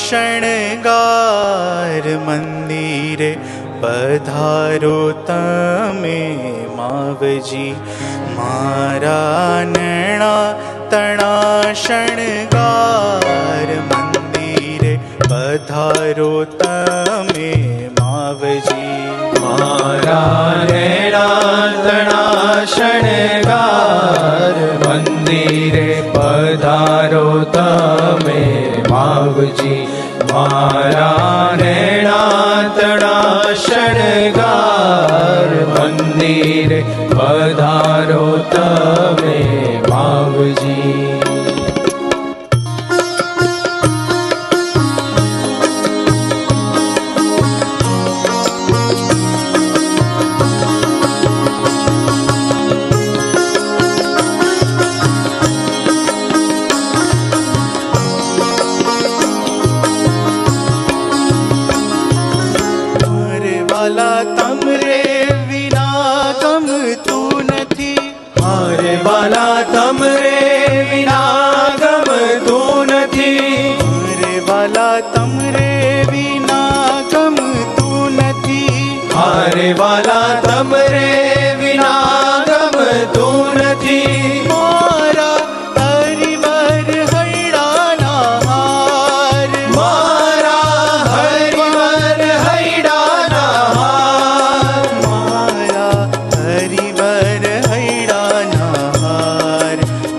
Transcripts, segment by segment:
शणगार मंदिरे पधारो तमे मावजी। मारा नैना तना शणगार मंदिरे पधारो तमे मावजी। मारा नैना तना शणगार मंदिरे पधारो तमे मावजी। मारा नैना तना शणगार मंदिरे पधारो तमे मावजी। तमरे विना गम तू नथी। मारे वाला तमरे विना गम तू नथी। मारे वाला तमरे विना गम तू नथी। मारे वाला तमरे विना गम तू नथी। मारा हरिवर हैडाना हार। मारा हरिवर हैडाना हार। मारा हरिवर हैडाना हार।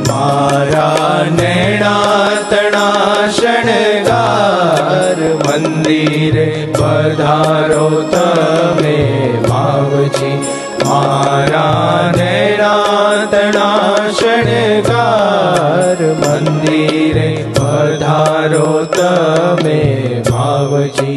मारा नैना तना शणगार मंदिरे पधारो तमे मावजी। मारा नैना तना शणगार मंदिरे पधारो तमे मावजी।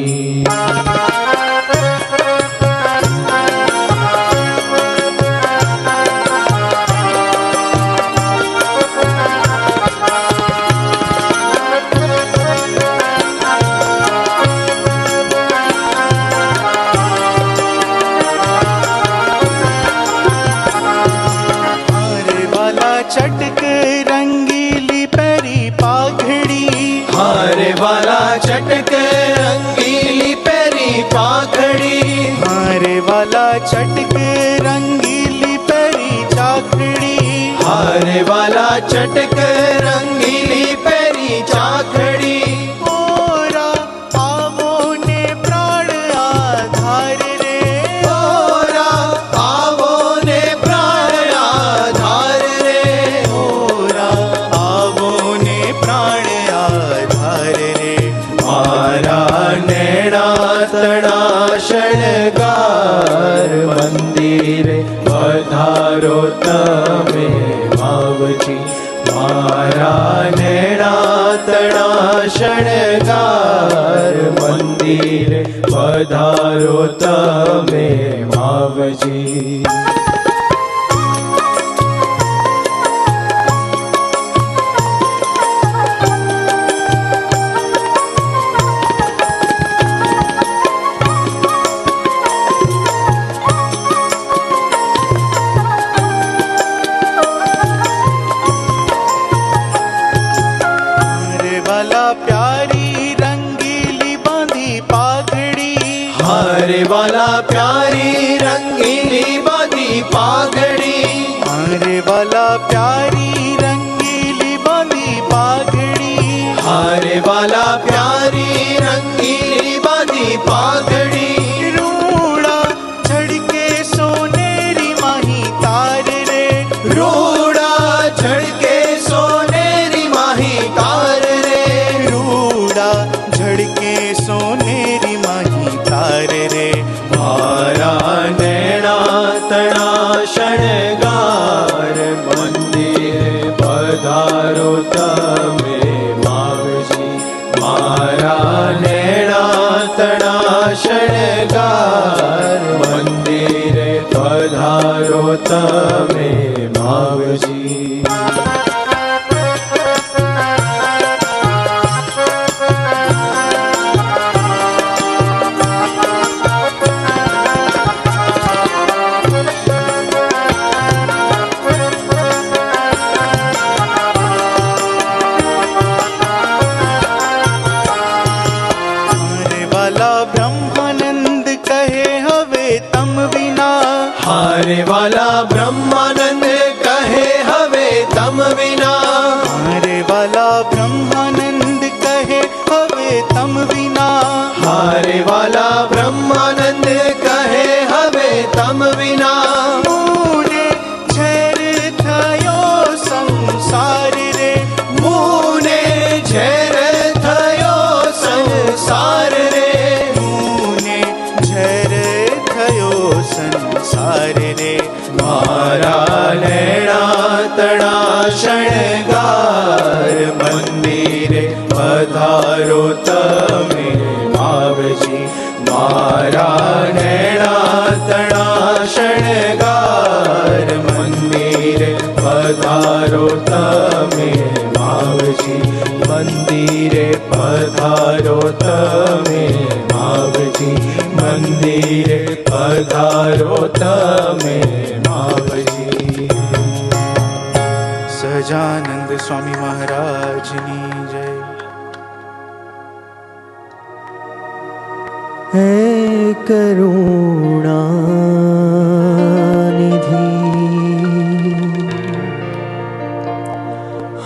चटक रंगीली परी पाघड़ी। हारे वाला चटक रंगीली परी पाघड़ी। हारे वाला चटक रंगीली परी चाखड़ी। हारे वाला चटक रंगीली परी चाखड़ी। ओरा आवो ने प्राण आधार रे। ओरा आवो ने प्राण आधार रे। ओरा आवो ने प्राण आधार रे। मारा नैना तना शणगार मंदिरे पधारो तमे मावजी। मारा नैना तना शणगार मंदिरे पधारो तमे मावजी। प्यारी रंगीली बांधी पाघड़ी। हारे वाला प्यारी रंगीली बांधी पाघड़ी। हारे वाला प्यारी रंगीली बांधी पाघड़ी। हारे वाला प्यारी रंगीली बांधी पाघड़ी। रूड़ा झड़के सोनेरी माही तार रे। रूड़ा झड़के सोनेरी माही तार रे। रूड़ा झड़के सोनेरी माही तार रे। मारा नैना तना शणगार मंदिरे पधारो तमे मावजी। मारा नैना तना शणगार मंदिरे पधारो तमे मावजी। वाला ब्रह्मानंद कहे हवे तम विना, हारे वाला ब्रह्मानंद कहे हवे तम विना, हारे वाला ब्रह्मानंद कहे हवे तम विना, हारे वाला ब्रह्मानंद कहे हवे तम विना। मुने झर थयो संसार रे, मुने झेर थयो संसार रे, मुने झर थयो संसार रे। मारा नैना तड़ा शणगार, मंदिरे पधारो तमे मावजी। मारा नैना तड़ा शणगार, मंदिरे पधारो तमे मावजी। मंदिरे पधारो तमे मावजी, मंदिरे पधारो तमे मावजी। સહજાનંદ સ્વામી મહારાજની જય। હે કરુણાનિધિ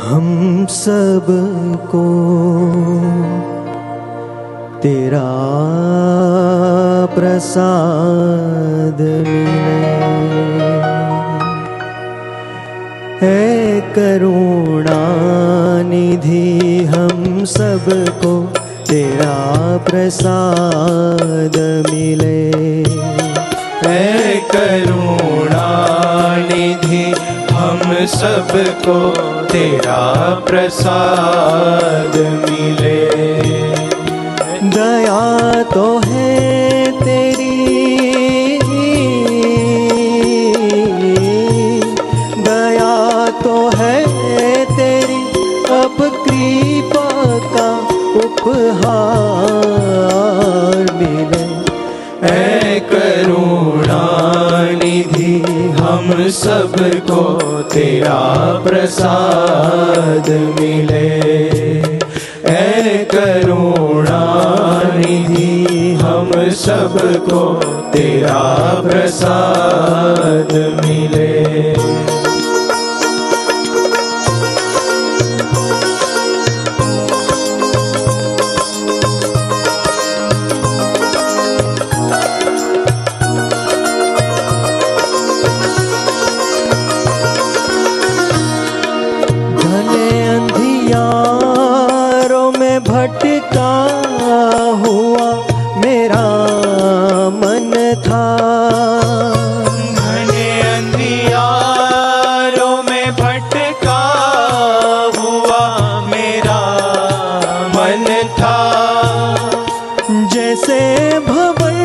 हम सबको तेरा प्रसाद मिले। है करुणानिधि हम सबको तेरा प्रसाद मिले। है करुणानिधि हम सबको तेरा प्रसाद मिले। दया तो है तेरी, दया तो है तेरी, अब कृपा का उपहार मिले। है करुणानिधि हम सबको तेरा प्रसाद मिले। है करुणानिधि हम सबको तेरा प्रसाद मिले। भटका हुआ मेरा मन था, घने अंधियारों में भटका हुआ मेरा मन था। जैसे भंवर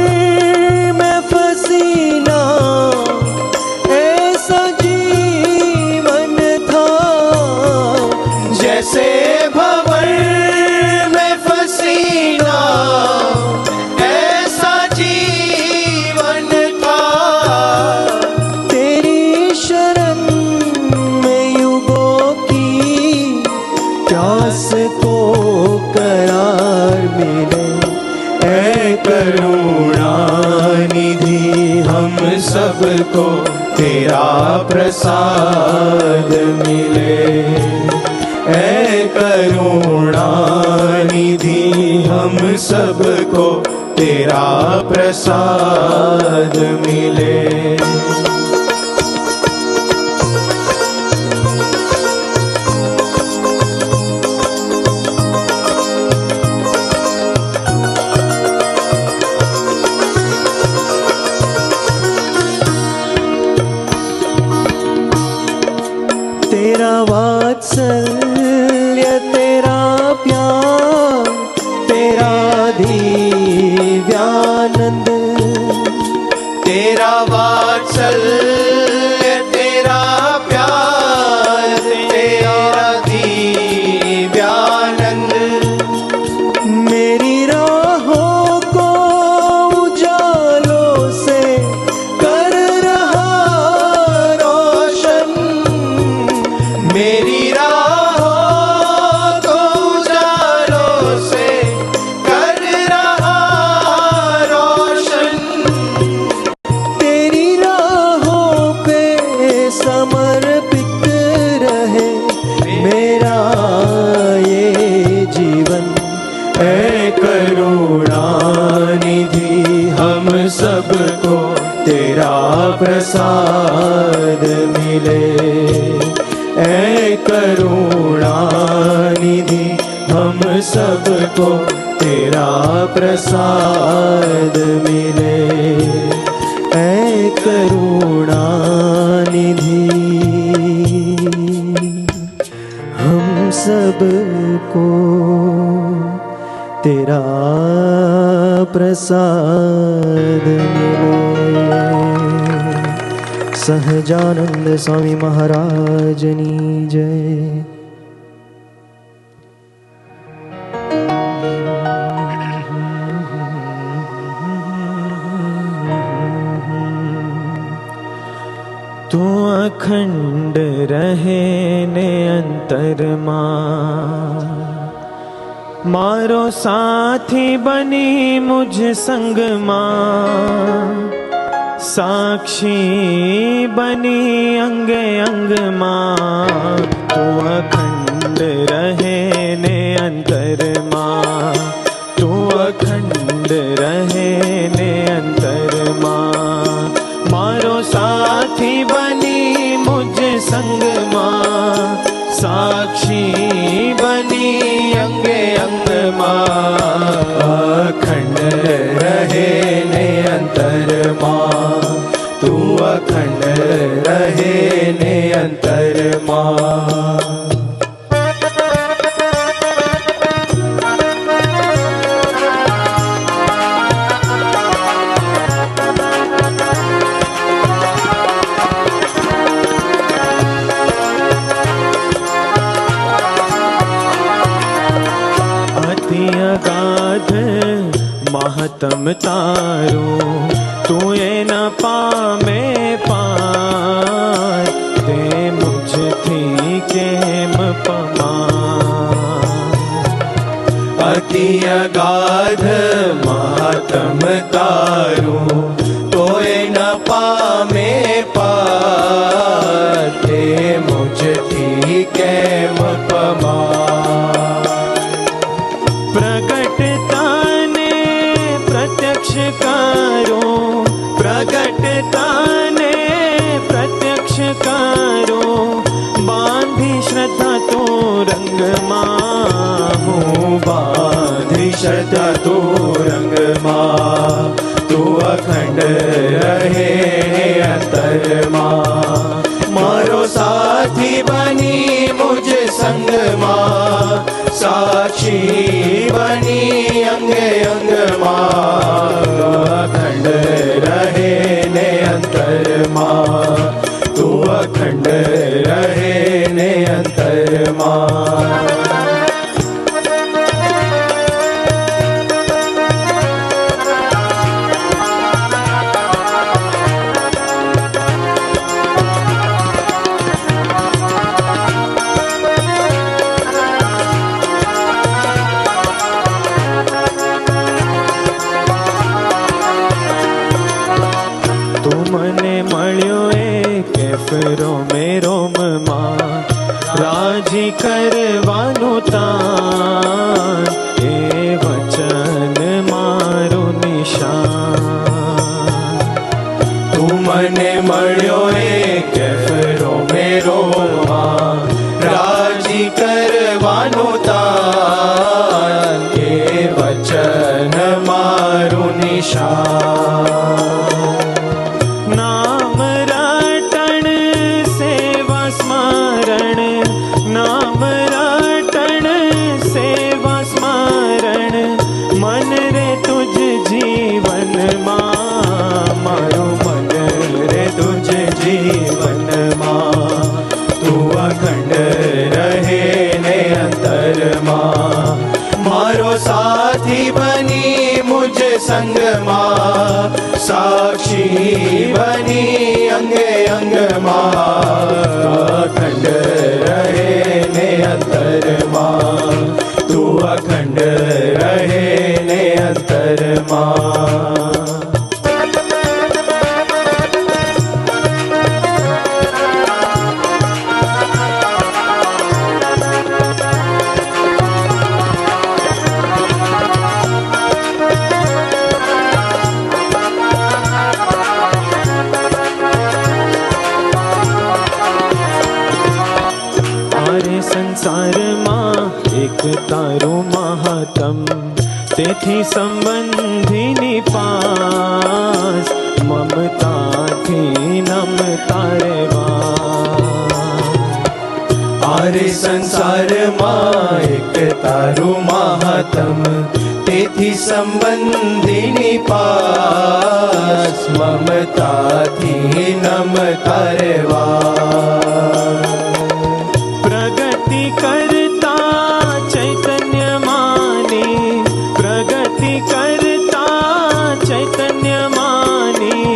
में फंसी ना ऐसा जीवन था। जैसे भंवर में फंसी ना ऐसा जीवन था। तेरी शरण में युगों की प्यास को करार मिले। है करुणानिधि हम सबको तेरा प्रसाद मिले। है करुणानिधि हम सबको तेरा प्रसाद मिले। तेरा वात्सल्य तेरा प्यार तेरा दिव्यानंद। तेरा वात्सल्य तेरा प्यार तेरा दिव्यानंद। मेरी राहों को उजालों से कर रहा रोशन। मेरी राहों को उजालों से कर रहा सबको तेरा प्रसाद मिले। ऐ करुणा निधि हम सबको तेरा प्रसाद मिले। ऐ करुणा निधि हम सबको तेरा प्रसाद मिले। सहजानंद स्वामी महाराजनी जय। तू अखंड रहे ने अंतरमा, मारो साथी बनी मुझ संग मां। साक्षी बनी अंगे अंग मां। तू अखंड रहे ने अंतरमा, तू अखंड रहे ने अंतरमा। मारो साथी बनी मुझ संग मां। साक्षी बनी अंगे अंग मां। अखंड रहे ने अंतर मां। तू अखंड रहे ने अंतर मां। अगाध महतम तारो, तू ये न पामे पार। ते मुझ थी केम पमा। अति अगाध महतम तारो, तो ये न पामे पार। ते मुझ थी केम पमा। प्रगटता ने प्रत्यक्ष करो, प्रगटता ने प्रत्यक्ष करो। बांधी श्रद्धा तो रंग माहू, बांधी श्रद्धा तो रंग मां। तू अखंड रहे अंतर मां। मारो साथी बनी मुझ संग मां। साक्षी बनी अंगे अंग मां। अखंड रहे ने अंतर मां। तू अखंड रहे ने अंतर मां। કેફરો મેરો માં રાજી કરવાનું તાન। એ વચન મારું નિશાન। તું મને મળ્યો એ કેફરો મેરો માં રાજી કરવાનું તાન। એ વચન મારું નિશાન। नाम रटण सेवा स्मरण। मन रे तुझ जीवन मां। मारो मन रे तुझ जीवन मां। तू अखंड रहे ने अंतर मां। मारो साथी बनी मुझ संग मां। साक्षी बनी अंगे अंग मां। अखंड रहे ने अंतर मां। तू अखंड रहे ने अंतर मां। તેથી સંબંધીની પાસ મમતાથી નમતા રેવા. આરે સંસારમાં એક તારું મહાત્મ, તેથી સંબંધીની પાસ મમતાથી નમતા રેવા. પ્રગતિ કરતા ચૈતન્યમાની, પ્રગતિ કરતા ચૈતન્યમાની,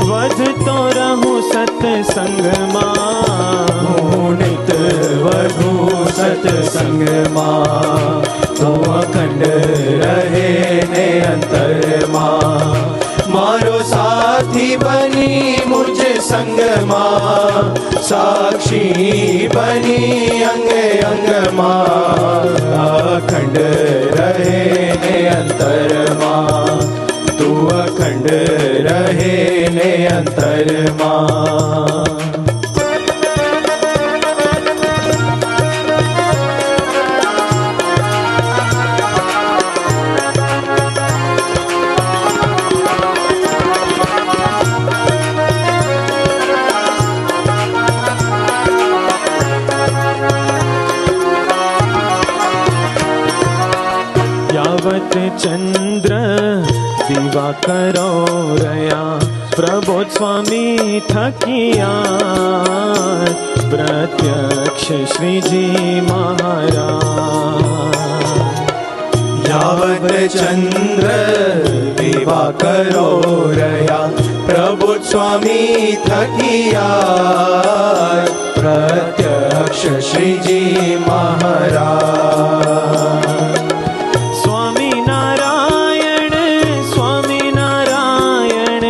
વધતો રહું સત્સંગમાં. હું નિત વધુ સત્સંગમાં, તો અખંડ રહે ને અંતરમાં. મારો સાથી બની મુજ સંગમાં, સાક્ષી બની અંગે અંગમાં. અખંડ રહે ને અંતરમાં, તું અખંડ રહે ને અંતરમાં. ચંદ્ર દિવાકરો રહ્યા, પ્રબોધ સ્વામી થકિયા, પ્રત્યક્ષ શ્રીજી મહારાજ. યાવત ચંદ્ર દિવાકરો રહ્યા, પ્રબોધ સ્વામી થકિયા, પ્રત્યક્ષ શ્રીજી મહારાજ. સ્વામિનારાયણ સ્વામિનારાયણ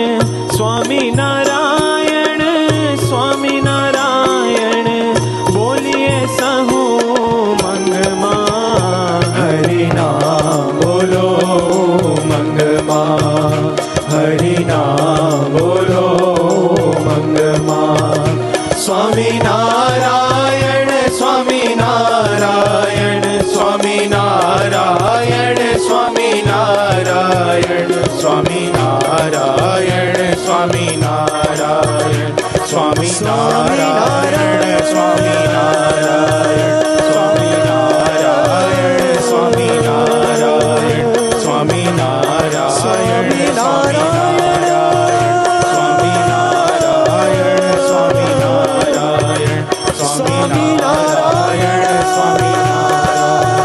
સ્વામિનારાયણ સ્વામિનારાયણ સ્વામિનારાયણ સ્વામિનારાયણ સ્વામિનારાયણ સ્વામિનારાયણ સ્વામિનારાયણ સ્વામિનારાયણ સ્વામિનારાયણ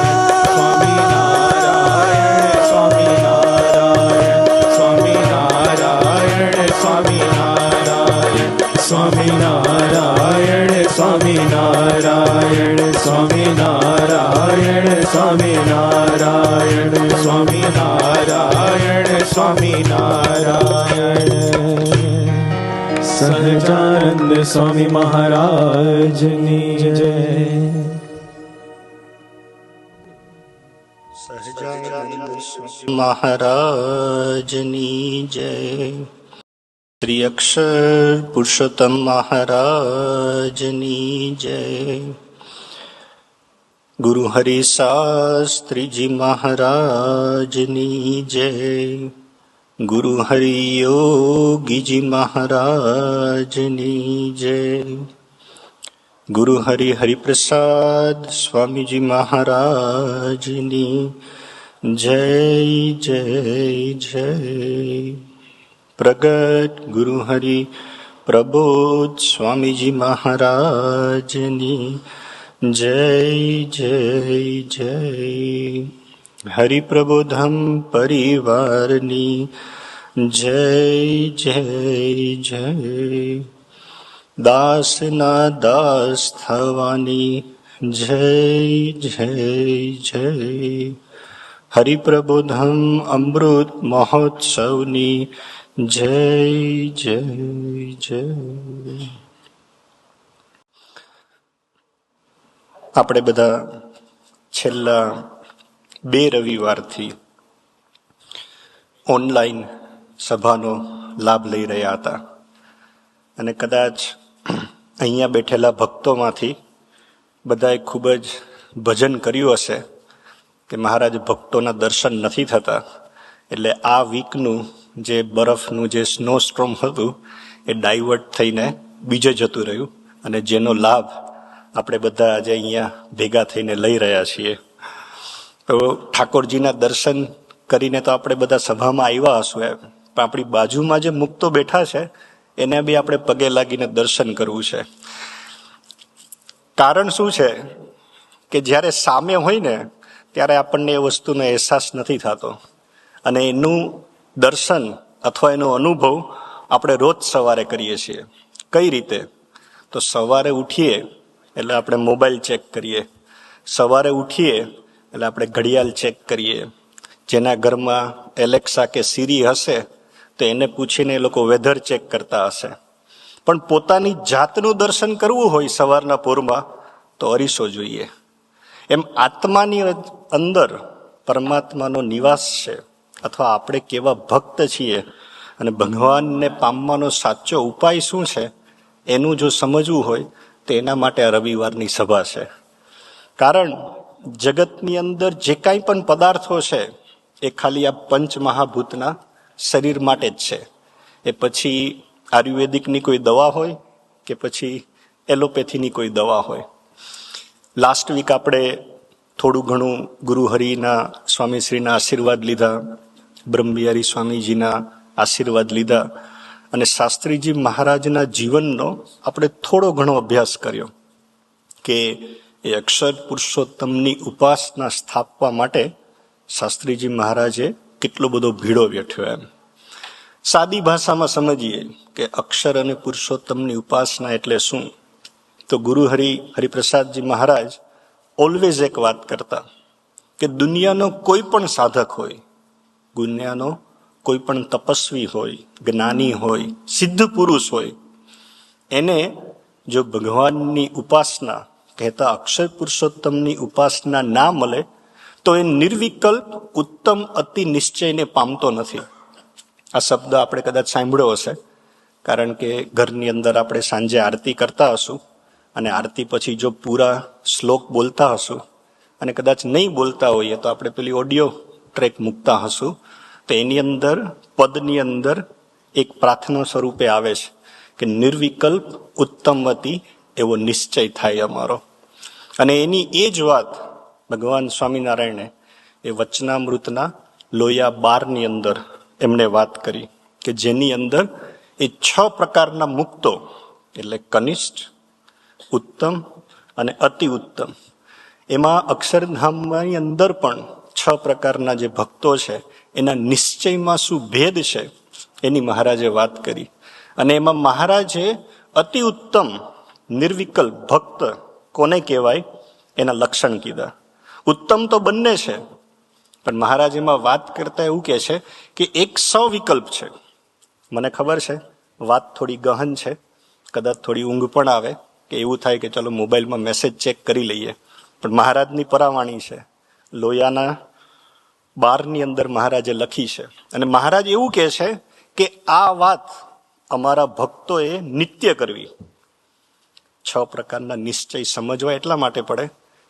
સ્વામિનારાયણ સ્વામિનારાયણ સ્વામિનારાયણ સ્વામિનારાયણ સ્વામિનારાયણ સ્વામિનારાયણ. સહજાનંદ સ્વામી મહારાજની જય. મહારાજની જય. શ્રી અક્ષર પુરુષોત્તમ મહારાજની જય. ગુરુ હરિ શાસ્ત્રીજી મહારાજની જય. ગુરુ હરિ યોગીજી મહારાજની જય. ગુરુ હરિ હરિપ્રસાદ સ્વામીજી મહારાજની જય જય જય. પ્રગટ ગુરુ હરિ પ્રબોધ સ્વામીજી મહારાજની જય જય જય. હરિપ્રબોધમ પરિવારની જય જય જય. દાસના દાસ થવાની જય જય જય. હરિપ્રબોધમ અમૃત મહોત્સવની જય જય જય. આપણે બધા છેલ્લા 2 રવિવારથી ઓનલાઈન સભાનો લાભ લઈ રહ્યા હતા અને કદાચ અહીંયા બેઠેલા ભક્તોમાંથી બધાએ ખૂબ જ ભજન કર્યું હશે કે મહારાજ ભક્તોના દર્શન નથી થતા, એટલે આ વીકનું જે બરફનું જે સ્નો સ્ટ્રોમ હતું એ ડાયવર્ટ થઈને બીજે જતું રહ્યું, અને જેનો લાભ આપણે બધા આજે અહીંયા ભેગા થઈને લઈ રહ્યા છીએ. તો ઠાકોરજીના દર્શન કરીને તો આપણે બધા સભામાં આવ્યા હશું એમ, પણ આપણી બાજુમાં જે મુક્તો બેઠા છે એને બી આપણે પગે લાગીને દર્શન કરવું છે. કારણ શું છે કે જ્યારે સામે હોય ને ત્યારે આપણને એ વસ્તુનો અહેસાસ નથી થતો, અને એનું દર્શન અથવા એનો અનુભવ આપણે રોજ સવારે કરીએ છીએ. કઈ રીતે? તો સવારે ઉઠીએ એટલે આપણે મોબાઈલ ચેક કરીએ, સવારે ઉઠીએ એટલે આપણે ઘડિયાળ ચેક કરીએ. જેના ઘરમાં એલેક્સા કે સિરી હશે તો એને પૂછીને એ લોકો વેધર ચેક કરતા હશે. પણ પોતાની જાતનું દર્શન કરવું હોય સવારના પોરમાં તો અરીસો જોઈએ. એમ આત્માની અંદર પરમાત્માનો નિવાસ છે, અથવા આપણે કેવા ભક્ત છીએ અને ભગવાનને પામવાનો સાચો ઉપાય શું છે એનું જો સમજવું હોય તો એના માટે આ રવિવારની સભા છે. કારણ જગતની અંદર જે કાંઈ પણ પદાર્થો છે એ ખાલી આ પંચમહાભૂતના શરીર માટે જ છે. એ પછી આયુર્વેદિકની કોઈ દવા હોય કે પછી એલોપેથીની કોઈ દવા હોય. લાસ્ટ વીક આપણે થોડું ઘણું ગુરુહરિના સ્વામીશ્રીના આશીર્વાદ લીધા, બ્રહ્મવિહારી સ્વામીજીના આશીર્વાદ લીધા, અને શાસ્ત્રીજી મહારાજના જીવનનો આપણે થોડો ઘણો અભ્યાસ કર્યો કે એ અક્ષર પુરુષોત્તમની ઉપાસના સ્થાપવા માટે શાસ્ત્રીજી મહારાજે કેટલો બધો ભીડો વેઠ્યો. એમ સાદી ભાષામાં સમજીએ કે અક્ષર અને પુરુષોત્તમની ઉપાસના એટલે શું, તો હરિપ્રસાદજી મહારાજ ઓલવેઝ એક વાત કરતા કે દુનિયાનો કોઈ પણ સાધક હોય, દુનિયાનો કોઈ પણ તપસ્વી હોય, જ્ઞાની હોય, સિદ્ધ પુરુષ હોય, એને જો ભગવાનની ઉપાસના કહેતા અક્ષર પુરુષોત્તમની ઉપાસના ના મળે તો એ નિર્વિકલ્પ ઉત્તમ અતિ નિશ્ચયને પામતો નથી. આ શબ્દ આપણે કદાચ સાંભળ્યો હશે, કારણ કે ઘરની અંદર આપણે સાંજે આરતી કરતા હશું, અને આરતી પછી જો પૂરા શ્લોક બોલતા હશું, અને કદાચ નહીં બોલતા હોઈએ તો આપણે પેલી ઓડિયો ટ્રેક મૂકતા હશું, તો એની અંદર પદની અંદર એક પ્રાર્થના સ્વરૂપે આવે છે કે નિર્વિકલ્પ ઉત્તમવતી એવો નિશ્ચય થાય અમારો. અને એની એ જ વાત ભગવાન સ્વામિનારાયણે એ વચનામૃતના લોયા 12ની અંદર એમણે વાત કરી કે જેની અંદર એ 6 પ્રકારના મુક્તો એટલે કનિષ્ઠ, ઉત્તમ અને અતિ ઉત્તમ, એમાં અક્ષરધામની અંદર પણ 6 પ્રકારના જે ભક્તો છે એના નિશ્ચયમાં શું ભેદ છે એની મહારાજે વાત કરી. અને એમાં મહારાજે અતિ ઉત્તમ નિર્વિકલ્પ ભક્ત કોને કહેવાય એના લક્ષણ કીધા. ઉત્તમ તો બંને છે, પણ મહારાજ એમાં વાત કરતા એવું કહે છે કે એક સવિકલ્પ છે. મને ખબર છે વાત થોડી ગહન છે, કદાચ થોડી ઊંઘ પણ આવે કે એવું થાય કે ચલો મોબાઈલમાં મેસેજ ચેક કરી લઈએ, પણ મહારાજની પરાવાણી છે. લોયાના 12ની અંદર મહારાજે લખી છે, અને મહારાજ એવું કહે છે કે આ વાત અમારા ભક્તોએ નિત્ય કરવી. 6 પ્રકારના નિશ્ચય સમજવા એટલા માટે પડે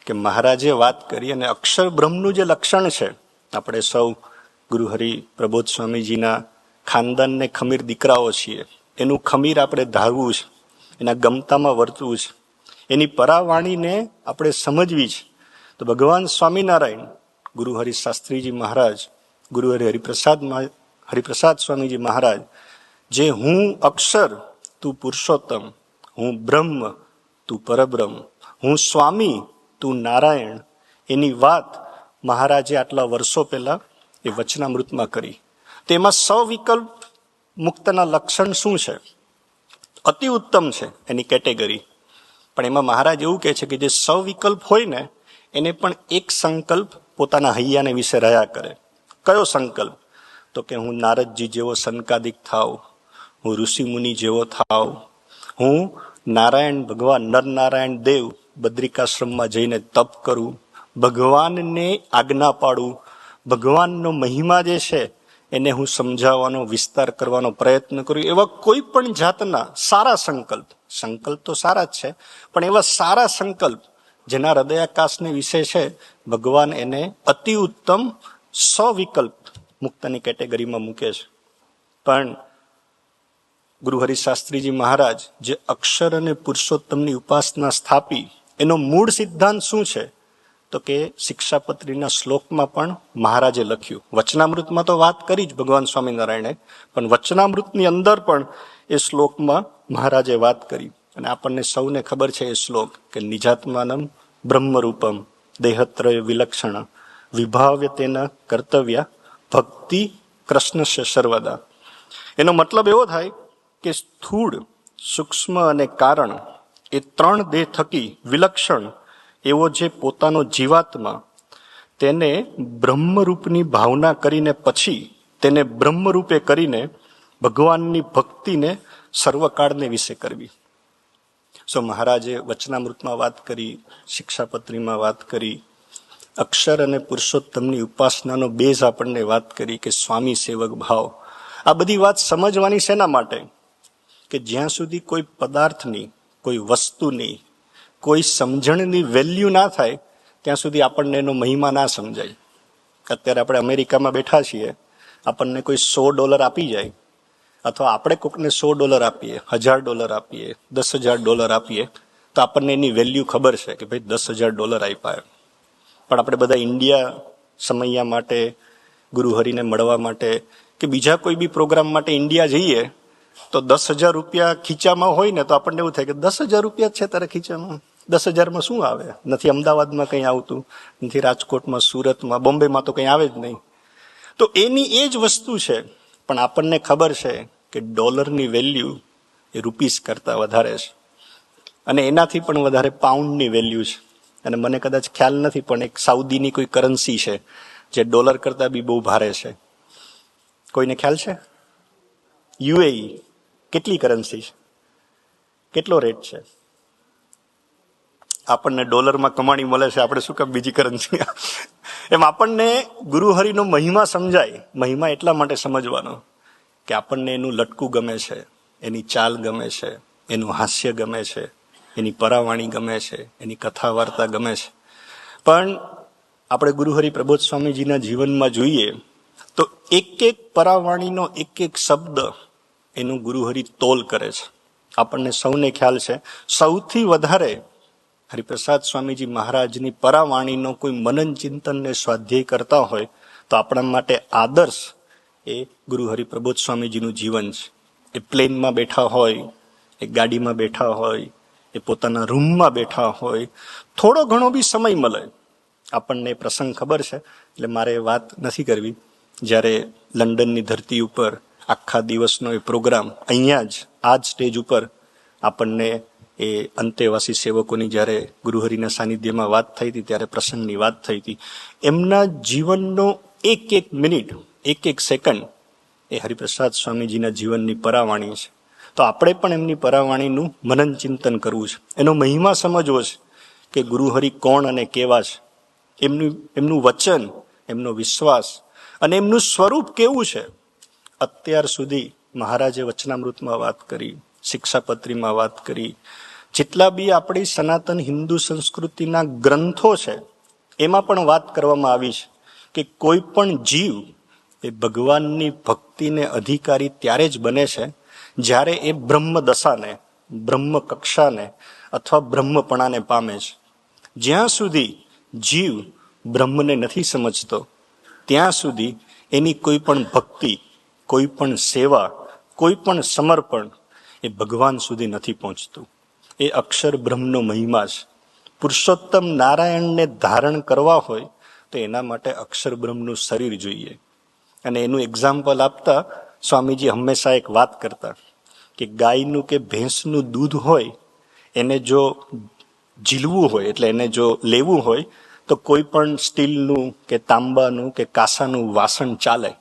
કે મહારાજે વાત કરી, અને અક્ષર બ્રહ્મનું જે લક્ષણ છે, આપણે સૌ ગુરુહરિ પ્રબોધ સ્વામીજીના ખાનદાનને ખમીર દીકરાઓ છીએ, એનું ખમીર આપણે ધારવું છે, એના ગમતામાં વર્તવું છે, એની પરાવાણીને આપણે સમજવી છે. તો ભગવાન સ્વામિનારાયણ, ગુરુહરિ શાસ્ત્રીજી મહારાજ, ગુરુહરિ હરિપ્રસાદ સ્વામીજી મહારાજ, જે હું અક્ષર તું પુરુષોત્તમ, હું બ્રહ્મ તું પરબ્રહ્મ, હું સ્વામી તું નારાયણ, એની વાત મહારાજે આટલા વર્ષો પહેલા એ વચનામૃતમાં કરી. તેમાં સવિકલ્પ મુક્તના લક્ષણ શું છે? અતિ ઉત્તમ છે એની કેટેગરી, પણ એમાં મહારાજ એવું કહે છે કે જે સવિકલ્પ હોય ને એને પણ એક સંકલ્પ પોતાના હૈયાને વિશે રહ્યા કરે. કયો સંકલ્પ? તો કે હું નારદજી જેવો સંકાદિક થાવ, હું ઋષિમુનિ જેવો થાવ, હું નારાયણ ભગવાન નરનારાયણ દેવ બદ્રિકાશ્રમમાં જઈને તપ કરું, ભગવાનને આજ્ઞા પાડું, ભગવાનનો મહિમા જે છે એને હું સમજાવવાનો વિસ્તાર કરવાનો પ્રયત્ન કરું. એવા કોઈ પણ જાતના સારા સંકલ્પ તો સારા જ છે, પણ એવા સારા સંકલ્પ જેના હૃદયાકાશને વિશે છે, ભગવાન એને અતિ ઉત્તમ સવિકલ્પ મુક્તની કેટેગરીમાં મૂકે છે. પણ ગુરુ હરિશાસ્ત્રીજી મહારાજ જે અક્ષર અને પુરુષોત્તમની ઉપાસના સ્થાપી, એનો મૂળ સિદ્ધાંત શું છે? તો કે શિક્ષાપત્રીના શ્લોકમાં પણ મહારાજે લખ્યું. વચનામૃતમાં તો વાત કરી જ ભગવાન સ્વામિનારાયણે, પણ વચનામૃતની અંદર પણ એ શ્લોકમાં મહારાજે વાત કરી. અને આપણને સૌને ખબર છે એ શ્લોક કે નિજાત્માનમ બ્રહ્મરૂપમ દેહત્રય વિલક્ષણ વિભાવ્ય તેના કર્તવ્ય ભક્તિ કૃષ્ણસ્ય સર્વદા. એનો મતલબ એવો થાય કે સ્થૂળ, સૂક્ષ્મ અને કારણ એ ત્રણ દેહ થકી વિલક્ષણ એવો જે પોતાનો જીવાત્મા, તેને બ્રહ્મરૂપની ભાવના કરીને પછી તેને બ્રહ્મરૂપે કરીને ભગવાનની ભક્તિને સર્વકાળને વિશે કરવી. મહારાજે વચનામૃતમાં વાત કરી, શિક્ષાપત્રીમાં વાત કરી, અક્ષર અને પુરુષોત્તમની ઉપાસનાનો બેઝ આપણને વાત કરી કે સ્વામી સેવક ભાવ. આ બધી વાત સમજવાની શેના માટે? કે જ્યાં સુધી કોઈ પદાર્થની, કોઈ વસ્તુની, કોઈ સમજણની વેલ્યુ ના થાય ત્યાં સુધી આપણને એનો મહિમા ના સમજાય. અત્યારે આપણે અમેરિકામાં બેઠા છીએ, આપણને કોઈ $100 આપી જાય, અથવા આપણે કોઈકને $100 આપીએ, $1000 આપીએ, $10,000 આપીએ, તો આપણને એની વેલ્યુ ખબર છે કે ભાઈ $10,000 આપ્યા. પણ આપણે બધા ઇન્ડિયા સમૈયા માટે, ગુરુહરિને મળવા માટે કે બીજા કોઈ બી પ્રોગ્રામ માટે ઇન્ડિયા જઈએ તો $10,000 ખીચામાં હોય ને તો આપણને એવું થાય કે $10,000 છે તારા ખીચામાં, 10,000માં શું આવે? નથી અમદાવાદમાં કંઈ આવતું, નથી રાજકોટમાં, સુરતમાં, બોમ્બેમાં તો કંઈ આવે જ નહીં. તો એની એ જ વસ્તુ છે. પણ આપણને ખબર છે કે ડોલરની વેલ્યુ એ રૂપીસ કરતાં વધારે છે, અને એનાથી પણ વધારે પાઉન્ડની વેલ્યુ છે. અને મને કદાચ ખ્યાલ નથી, પણ એક સાઉદીની કોઈ કરન્સી છે જે ડોલર કરતાં બી બહુ ભારે છે. કોઈને ખ્યાલ છે? UAE કેટલી કરન્સી છે? કેટલો રેટ છે? આપણને ડોલરમાં કમાણી મળે છે, આપણે શું કામ બીજી કરન્સી? એમ આપણને ગુરુહરિનો મહિમા સમજાય. મહિમા એટલા માટે સમજવાનો કે આપણને એનું લટકું ગમે છે, એની ચાલ ગમે છે, એનું હાસ્ય ગમે છે, એની પરાવાણી ગમે છે, એની કથા વાર્તા ગમે છે. પણ આપણે ગુરુહરિ પ્રબોધ સ્વામીજીના જીવનમાં જોઈએ તો એક એક પરાવાણીનો એક એક શબ્દ એનું ગુરુહરિ તોલ કરે છે. આપણને સૌને ખ્યાલ છે, સૌથી વધારે હરિપ્રસાદ સ્વામીજી મહારાજની પરાવાણીનો કોઈ મનન ચિંતનને સ્વાધ્યાય કરતા હોય તો આપણા માટે આદર્શ એ ગુરુહરિ પ્રબોધ સ્વામીજીનું જીવન છે. એ પ્લેનમાં બેઠા હોય, એ ગાડીમાં બેઠા હોય, એ પોતાના રૂમમાં બેઠા હોય, થોડો ઘણો બી સમય મળે. આપણને પ્રસંગ ખબર છે એટલે મારે વાત નથી કરવી. જ્યારે લંડનની ધરતી ઉપર આખા દિવસનો એ પ્રોગ્રામ અહીંયા જ આ જ સ્ટેજ ઉપર આપણને એ અંતેવાસી સેવકોની જ્યારે ગુરુહરિના સાનિધ્યમાં વાત થઈ હતી ત્યારે પ્રસંગની વાત થઈ હતી. એમના જીવનનો એક એક મિનિટ, એક એક સેકન્ડ એ હરિપ્રસાદ સ્વામીજીના જીવનની પરાવાણી છે. તો આપણે પણ એમની પરાવાણીનું મનન ચિંતન કરવું છે, એનો મહિમા સમજવો છે કે ગુરુહરિ કોણ અને કેવા છે, એમનું વચન, એમનો વિશ્વાસ અને એમનું સ્વરૂપ કેવું છે. અત્યાર સુધી મહારાજે વચનામૃતમાં વાત કરી, શિક્ષાપત્રીમાં વાત કરી, જેટલા બી આપણી સનાતન હિન્દુ સંસ્કૃતિના ગ્રંથો છે એમાં પણ વાત કરવામાં આવી છે કે કોઈ પણ જીવ એ ભગવાનની ભક્તિને અધિકારી ત્યારે જ બને છે જ્યારે એ બ્રહ્મ દશાને, બ્રહ્મ કક્ષાને અથવા બ્રહ્મપણાને પામે છે. જ્યાં સુધી જીવ બ્રહ્મને નથી સમજતો ત્યાં સુધી એની કોઈ પણ ભક્તિ, કોઈ પણ સેવા, કોઈ પણ સમર્પણ એ ભગવાન સુધી નથી પહોંચતું. એ અક્ષર બ્રહ્મનો મહિમા છે. પુરુષોત્તમ નારાયણને ધારણ કરવા હોય તો એના માટે અક્ષર બ્રહ્મનું શરીર જોઈએ. અને એનું એક્ઝામ્પલ આપતા સ્વામીજી હંમેશા એક વાત કરતા કે ગાયનું કે ભેંસનું દૂધ હોય એને જો ઝીલવું હોય, એટલે એને જો લેવું હોય તો કોઈ પણ સ્ટીલનું કે તાંબાનું કે કાંસાનું વાસણ ચાલે.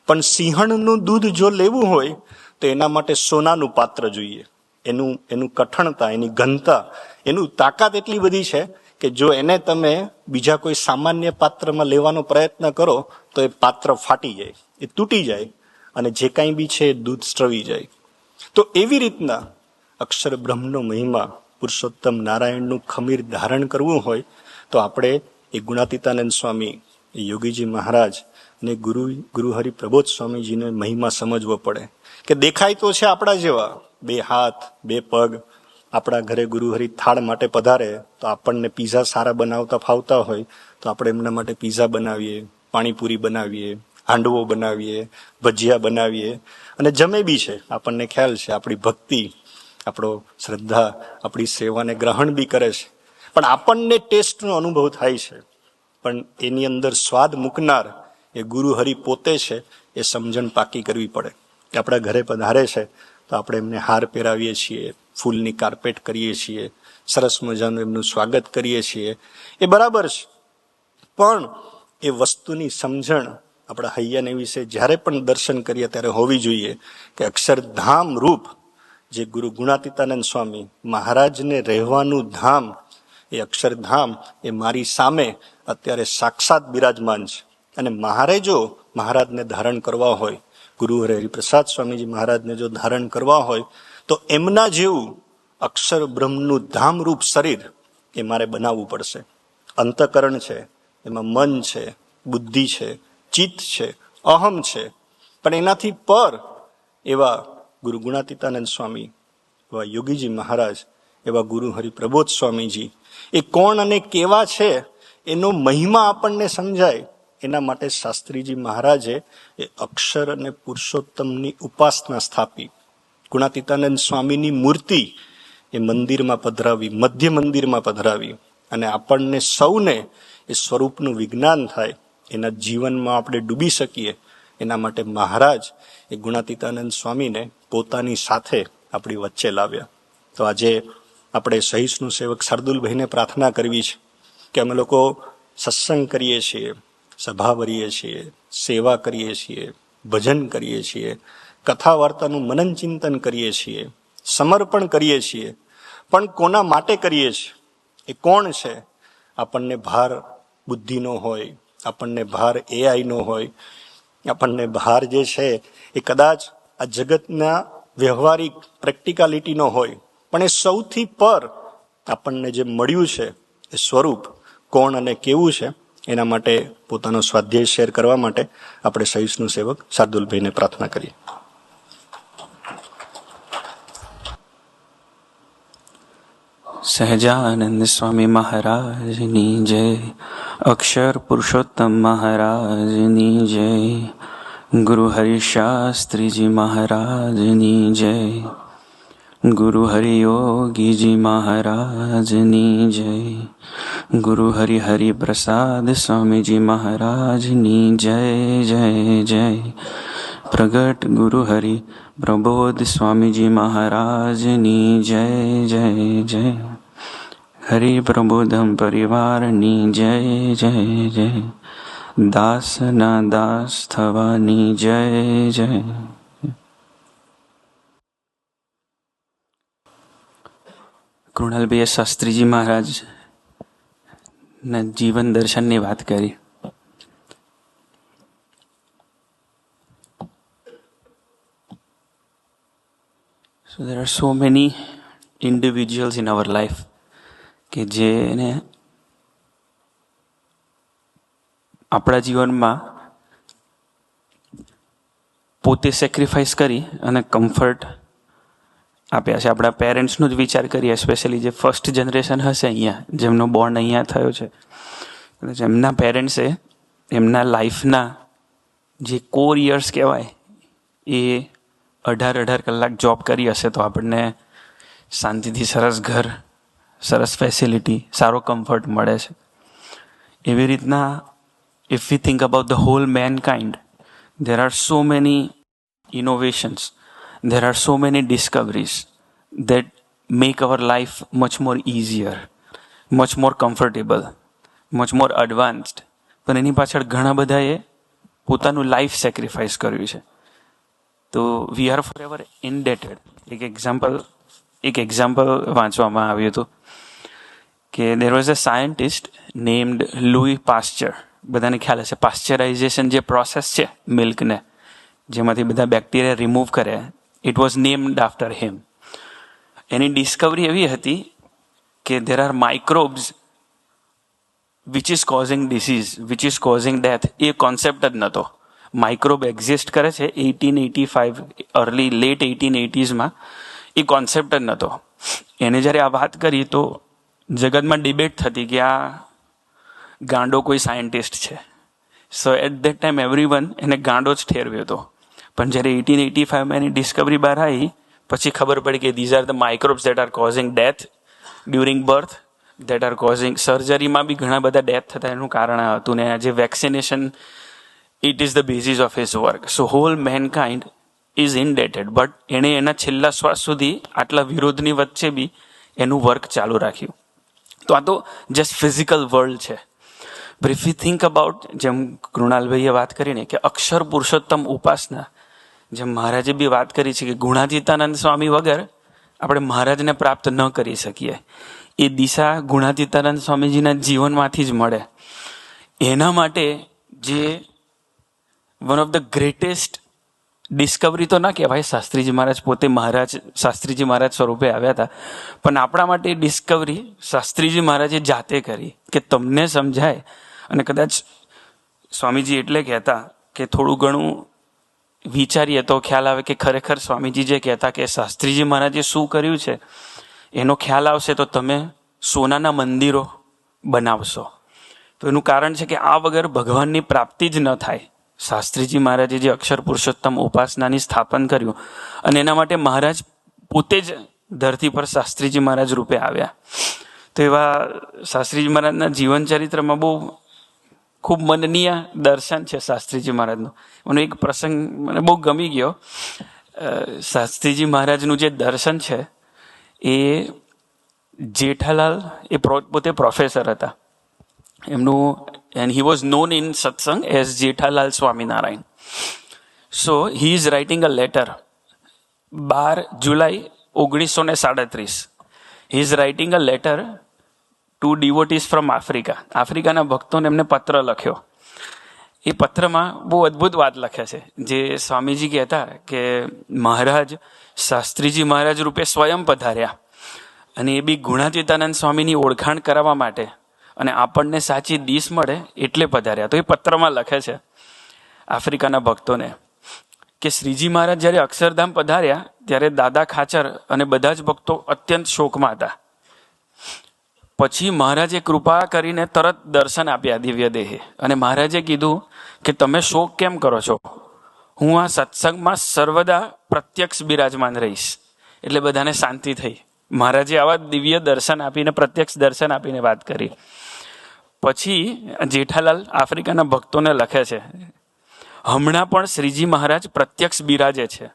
પણ સિંહણનું દૂધ જો લેવું હોય તો એના માટે સોનાનું પાત્ર જોઈએ. એનું કઠણતા, એની ઘનતા, એનું તાકાત એટલી બધી છે કે જો એને તમે બીજા કોઈ સામાન્ય પાત્રમાં લેવાનો પ્રયત્ન કરો તો એ પાત્ર ફાટી જાય, એ તૂટી જાય અને જે કાંઈ બી છે એ દૂધ સ્રવી જાય. તો એવી રીતના અક્ષર બ્રહ્મનો મહિમા પુરુષોત્તમ નારાયણનું ખમીર ધારણ કરવું હોય તો આપણે એ ગુણાતીતાનંદ સ્વામી, એ યોગીજી મહારાજ અને ગુરુહરિ પ્રબોધ સ્વામીજીને મહિમા સમજવો પડે કે દેખાય તો છે આપણા જેવા, 2 હાથ 2 પગ. આપણા ઘરે ગુરુહરિ થાળ માટે પધારે તો આપણને પીઝા સારા બનાવતા ફાવતા હોય તો આપણે એમના માટે પીઝા બનાવીએ, પાણીપુરી બનાવીએ, હાંડવો બનાવીએ, ભજીયા બનાવીએ અને જમે બી છે. આપણને ખ્યાલ છે આપણી ભક્તિ, આપણો શ્રદ્ધા આપણી સેવાને ગ્રહણ બી કરે છે. પણ આપણને ટેસ્ટનો અનુભવ થાય છે, પણ એની અંદર સ્વાદ મૂકનાર એ ગુરુહરિ પોતે છે. એ સમજણ પાકી કરવી પડે કે આપણા ઘરે પધારે છે તો આપણે એમને હાર પહેરાવીએ છીએ, ફૂલની કાર્પેટ કરીએ છીએ, સરસ મજાનું એમનું સ્વાગત કરીએ છીએ, એ બરાબર છે. પણ એ વસ્તુની સમજણ આપણા હૈયાને વિશે જ્યારે પણ દર્શન કરીએ ત્યારે હોવી જોઈએ કે અક્ષરધામ રૂપ જે ગુરુ ગુણાતીતાનંદ સ્વામી મહારાજને રહેવાનું ધામ, એ અક્ષરધામ એ મારી સામે અત્યારે સાક્ષાત બિરાજમાન છે. અને મારે જો મહારાજને ધારણ કરવા હોય, ગુરુ હરિપ્રસાદ સ્વામીજી મહારાજને જો ધારણ કરવા હોય તો એમના જેવું અક્ષર બ્રહ્મનું ધામરૂપ શરીર એ મારે બનાવવું પડશે. અંતકરણ છે, એમાં મન છે, બુદ્ધિ છે, ચિત્ત છે, અહમ છે, પણ એનાથી પર એવા ગુરુ ગુણાતીતાનંદ સ્વામી, એવા યોગીજી મહારાજ, એવા ગુરુ હરિપ્રબોધ સ્વામીજી એ કોણ અને કેવા છે એનો મહિમા આપણને સમજાય એના માટે શાસ્ત્રીજી મહારાજે એ અક્ષર અને પુરુષોત્તમની ઉપાસના સ્થાપી. ગુણાતીતાનંદ સ્વામીની મૂર્તિ એ મંદિરમાં પધરાવી, મધ્ય મંદિરમાં પધરાવી અને આપણને સૌને એ સ્વરૂપનું વિજ્ઞાન થાય, એના જીવનમાં આપણે ડૂબી શકીએ એના માટે મહારાજ એ ગુણાતીતાનંદ સ્વામીને પોતાની સાથે આપણી વચ્ચે લાવ્યા. તો આજે આપણે સહિષ્ણુ સેવક શાર્દુલભાઈને પ્રાર્થના કરવી છે કે અમે લોકો સત્સંગ કરીએ છીએ, સભા ભરીએ છીએ, સેવા કરીએ છીએ, ભજન કરીએ છીએ, કથા વાર્તાનું મનન ચિંતન કરીએ છીએ, સમર્પણ કરીએ છીએ, પણ કોના માટે કરીએ છીએ? એ કોણ છે? આપણને ભાર બુદ્ધિનો હોય, આપણને ભાર એઆઈનો હોય, આપણને ભાર જે છે એ કદાચ આ જગતના વ્યવહારિક પ્રેક્ટિકાલિટીનો હોય, પણ એ સૌથી પર આપણને જે મળ્યું છે એ સ્વરૂપ કોણ અને કેવું છે એના માટે પોતાનો સ્વાધ્યાય શેર કરવા માટે આપણે સહિષ્ણુ સેવક શાર્દુલભાઈને પ્રાર્થના કરીએ. સહજાનંદ સ્વામી મહારાજની જય, અક્ષર પુરુષોત્તમ મહારાજની જય, ગુરુ હરિશાસ્ત્રીજી મહારાજની જય, ગુરુ હરિયોગીજી મહારાજની જય, ગુરુ હરિપ્રસાદ સ્વામીજી મહારાજની જય જય જય, પ્રગટ ગુરુ હરિ પ્રબોધ સ્વામીજી મહારાજની જય જય જય, હરિ પ્રબોધમ પરિવારની જય જય જય, દાસના દાસ થવાની જય જય. કૃણાલભાઈએ શાસ્ત્રીજી મહારાજ ના જીવન દર્શનની વાત કરી. So there are so many individuals in our life કે જેને આપણા જીવનમાં પોતે સેક્રિફાઈસ કરી અને કમ્ફર્ટ આપ્યા છે. આપણા પેરેન્ટ્સનો જ વિચાર કરીએ, સ્પેશિયલી જે ફર્સ્ટ જનરેશન હશે અહીંયા, જેમનો બોર્ન અહીંયા થયો છે, એમના પેરેન્ટ્સે એમના લાઈફના જે કોર યર્સ કહેવાય એ 18 કલાક જોબ કરી હશે તો આપણને શાંતિથી સરસ ઘર, સરસ ફેસિલિટી, સારો કમ્ફર્ટ મળે છે. એવી રીતના if we think about the whole mankind, there are so many innovations, there are so many discoveries that make our life much more easier, much more comfortable, much more advanced. પણ એની પાછળ ઘણા બધાએ પોતાનું life sacrifice કર્યું છે. તો we are forever indebted. એક example વાંચવામાં આવ્યું હતું કે there was a scientist named Louis Pasteur. બધાને ખ્યાલ હશે પાસ્ચરાઇઝેશન જે પ્રોસેસ છે મિલ્કને, જેમાંથી બધા બેક્ટેરિયા રિમૂવ કરે, it was named after him. Any Discovery એવી હતી કે there are microbes which is causing disease, which is causing death, A concept જ નહોતો. માઇક્રોબ એક્ઝિસ્ટ કરે છે 1885 લેટ 1880s, એ કોન્સેપ્ટ જ નહોતો. એને જ્યારે આ વાત કરી તો જગતમાં ડિબેટ થતી કે આ ગાંડો કોઈ સાયન્ટિસ્ટ છે. So at that time everyone એને ગાંડો જ ઠેરવ્યો હતો. પણ જ્યારે 1885માં એની ડિસ્કવરી બહાર આવી પછી ખબર પડી કે these are the microbes that are causing death during birth, that are causing સર્જરીમાં બી ઘણા બધા ડેથ થતા એનું કારણ આ હતું. ને આજે vaccination, it is the basis of his work. So whole mankind is indebted, but એણે એના છેલ્લા શ્વાસ સુધી આટલા વિરોધની વચ્ચે બી એનું વર્ક ચાલુ રાખ્યું. તો આ તો જસ્ટ ફિઝિકલ વર્લ્ડ છે. But if you think about, જેમ કૃણાલભાઈએ વાત કરીને કે અક્ષર પુરુષોત્તમ ઉપાસના, જેમ મહારાજે બી વાત કરી છે કે ગુણાતીતાનંદ સ્વામી વગર આપણે મહારાજને પ્રાપ્ત ન કરી શકીએ. એ દિશા ગુણાતીતાનંદ સ્વામીજીના જીવનમાંથી જ મળે. એના માટે જે one of the greatest Discovery તો ના કહેવાય, શાસ્ત્રીજી મહારાજ પોતે શાસ્ત્રીજી મહારાજ સ્વરૂપે આવ્યા હતા, પણ આપણા માટે ડિસ્કવરી શાસ્ત્રીજી મહારાજે જાતે કરી કે તમને સમજાય. અને કદાચ સ્વામીજી એટલે કહેતા કે થોડું ઘણું વિચારીએ તો ખ્યાલ આવે કે ખરેખર સ્વામીજી જે કહેતા કે શાસ્ત્રીજી મહારાજે શું કર્યું છે એનો ખ્યાલ આવશે તો તમે સોનાના મંદિરો બનાવશો. તો એનું કારણ છે કે આ વગર ભગવાનની પ્રાપ્તિ જ ન થાય. શાસ્ત્રીજી મહારાજે જે અક્ષર પુરુષોત્તમ ઉપાસનાની સ્થાપન કર્યું અને એના માટે મહારાજ પોતે જ ધરતી પર શાસ્ત્રીજી મહારાજ રૂપે આવ્યા. તો એવા શાસ્ત્રીજી મહારાજના જીવન ચરિત્રમાં બહુ ખૂબ મનનીય દર્શન છે શાસ્ત્રીજી મહારાજનું. એનો એક પ્રસંગ મને બહુ ગમી ગયો. શાસ્ત્રીજી મહારાજનું જે દર્શન છે એ જેઠાલાલ, એ પોતે પ્રોફેસર હતા એમનું, and he was known in satsang as Jethalal Swaminarayan. So he is writing a letter 12 July 1937. He is writing a letter to devotees from Africa. આફ્રિકાના ભક્તોને એમને પત્ર લખ્યો. એ પત્રમાં બહુ અદ્ભુત વાત લખે છે, જે સ્વામીજી કહેતા કે મહારાજ શાસ્ત્રીજી મહારાજ રૂપે સ્વયં પધાર્યા અને એ બી ગુણાતીતાનંદ સ્વામીની ઓળખાણ કરાવવા માટે અને આપણને સાચી દિશ મળે એટલે પધાર્યા. તો એ પત્રમાં લખે છે આફ્રિકાના ભક્તોને કે શ્રીજી મહારાજ જ્યારે અક્ષરધામ પધાર્યા ત્યારે દાદા ખાચર અને બધા જ ભક્તો અત્યંત શોકમાં હતા. પછી મહારાજે કૃપા કરીને તરત દર્શન આપ્યા દિવ્ય દેહે અને મહારાજે કીધું કે તમે શોક કેમ કરો છો, હું આ સત્સંગમાં સર્વદા પ્રત્યક્ષ બિરાજમાન રહીશ. એટલે બધાને શાંતિ થઈ. મહારાજે આવા દિવ્ય દર્શન આપીને, પ્રત્યક્ષ દર્શન આપીને વાત કરી. પછી જેઠાલાલ આફ્રિકાના ભક્તોને લખે છે, હમણાં પણ શ્રીજી મહારાજ પ્રત્યક્ષ બિરાજે છે.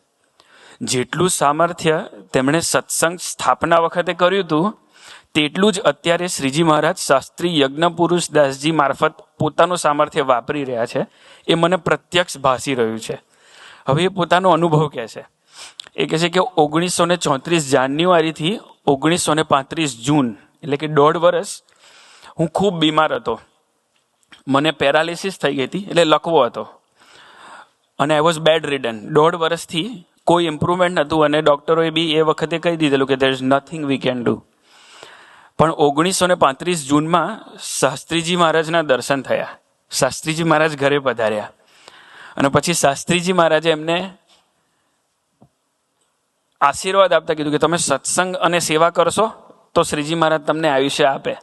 જેટલું સામર્થ્ય તેમણે સત્સંગ સ્થાપના વખતે કર્યું હતું તેટલું જ અત્યારે શ્રીજી મહારાજ શાસ્ત્રી યજ્ઞ પુરુષ દાસજી મારફત પોતાનું સામર્થ્ય વાપરી રહ્યા છે. એ મને પ્રત્યક્ષ ભાસી રહ્યું છે. હવે એ પોતાનો અનુભવ કહે છે. એ કહે છે કે 1934 જાન્યુઆરીથી 1935 જૂન, એટલે કે 1.5 વર્ષ હું ખૂબ બીમાર હતો. મને પેરાલિસિસ થઈ ગઈ હતી, એટલે લકવો હતો અને આઈ વોઝ બેડ રિડન. 1.5 વર્ષથી કોઈ ઇમ્પ્રુવમેન્ટ નહોતું અને ડૉક્ટરોએ બી એ વખતે કહી દીધેલું કે there is nothing we can do. પણ 1935 જૂનમાં શાસ્ત્રીજી મહારાજના દર્શન થયા. શાસ્ત્રીજી મહારાજ ઘરે પધાર્યા અને પછી શાસ્ત્રીજી મહારાજે એમને આશીર્વાદ આપતા કીધું કે તમે સત્સંગ અને સેવા કરશો તો શ્રીજી મહારાજ તમને આયુષ્ય આપે.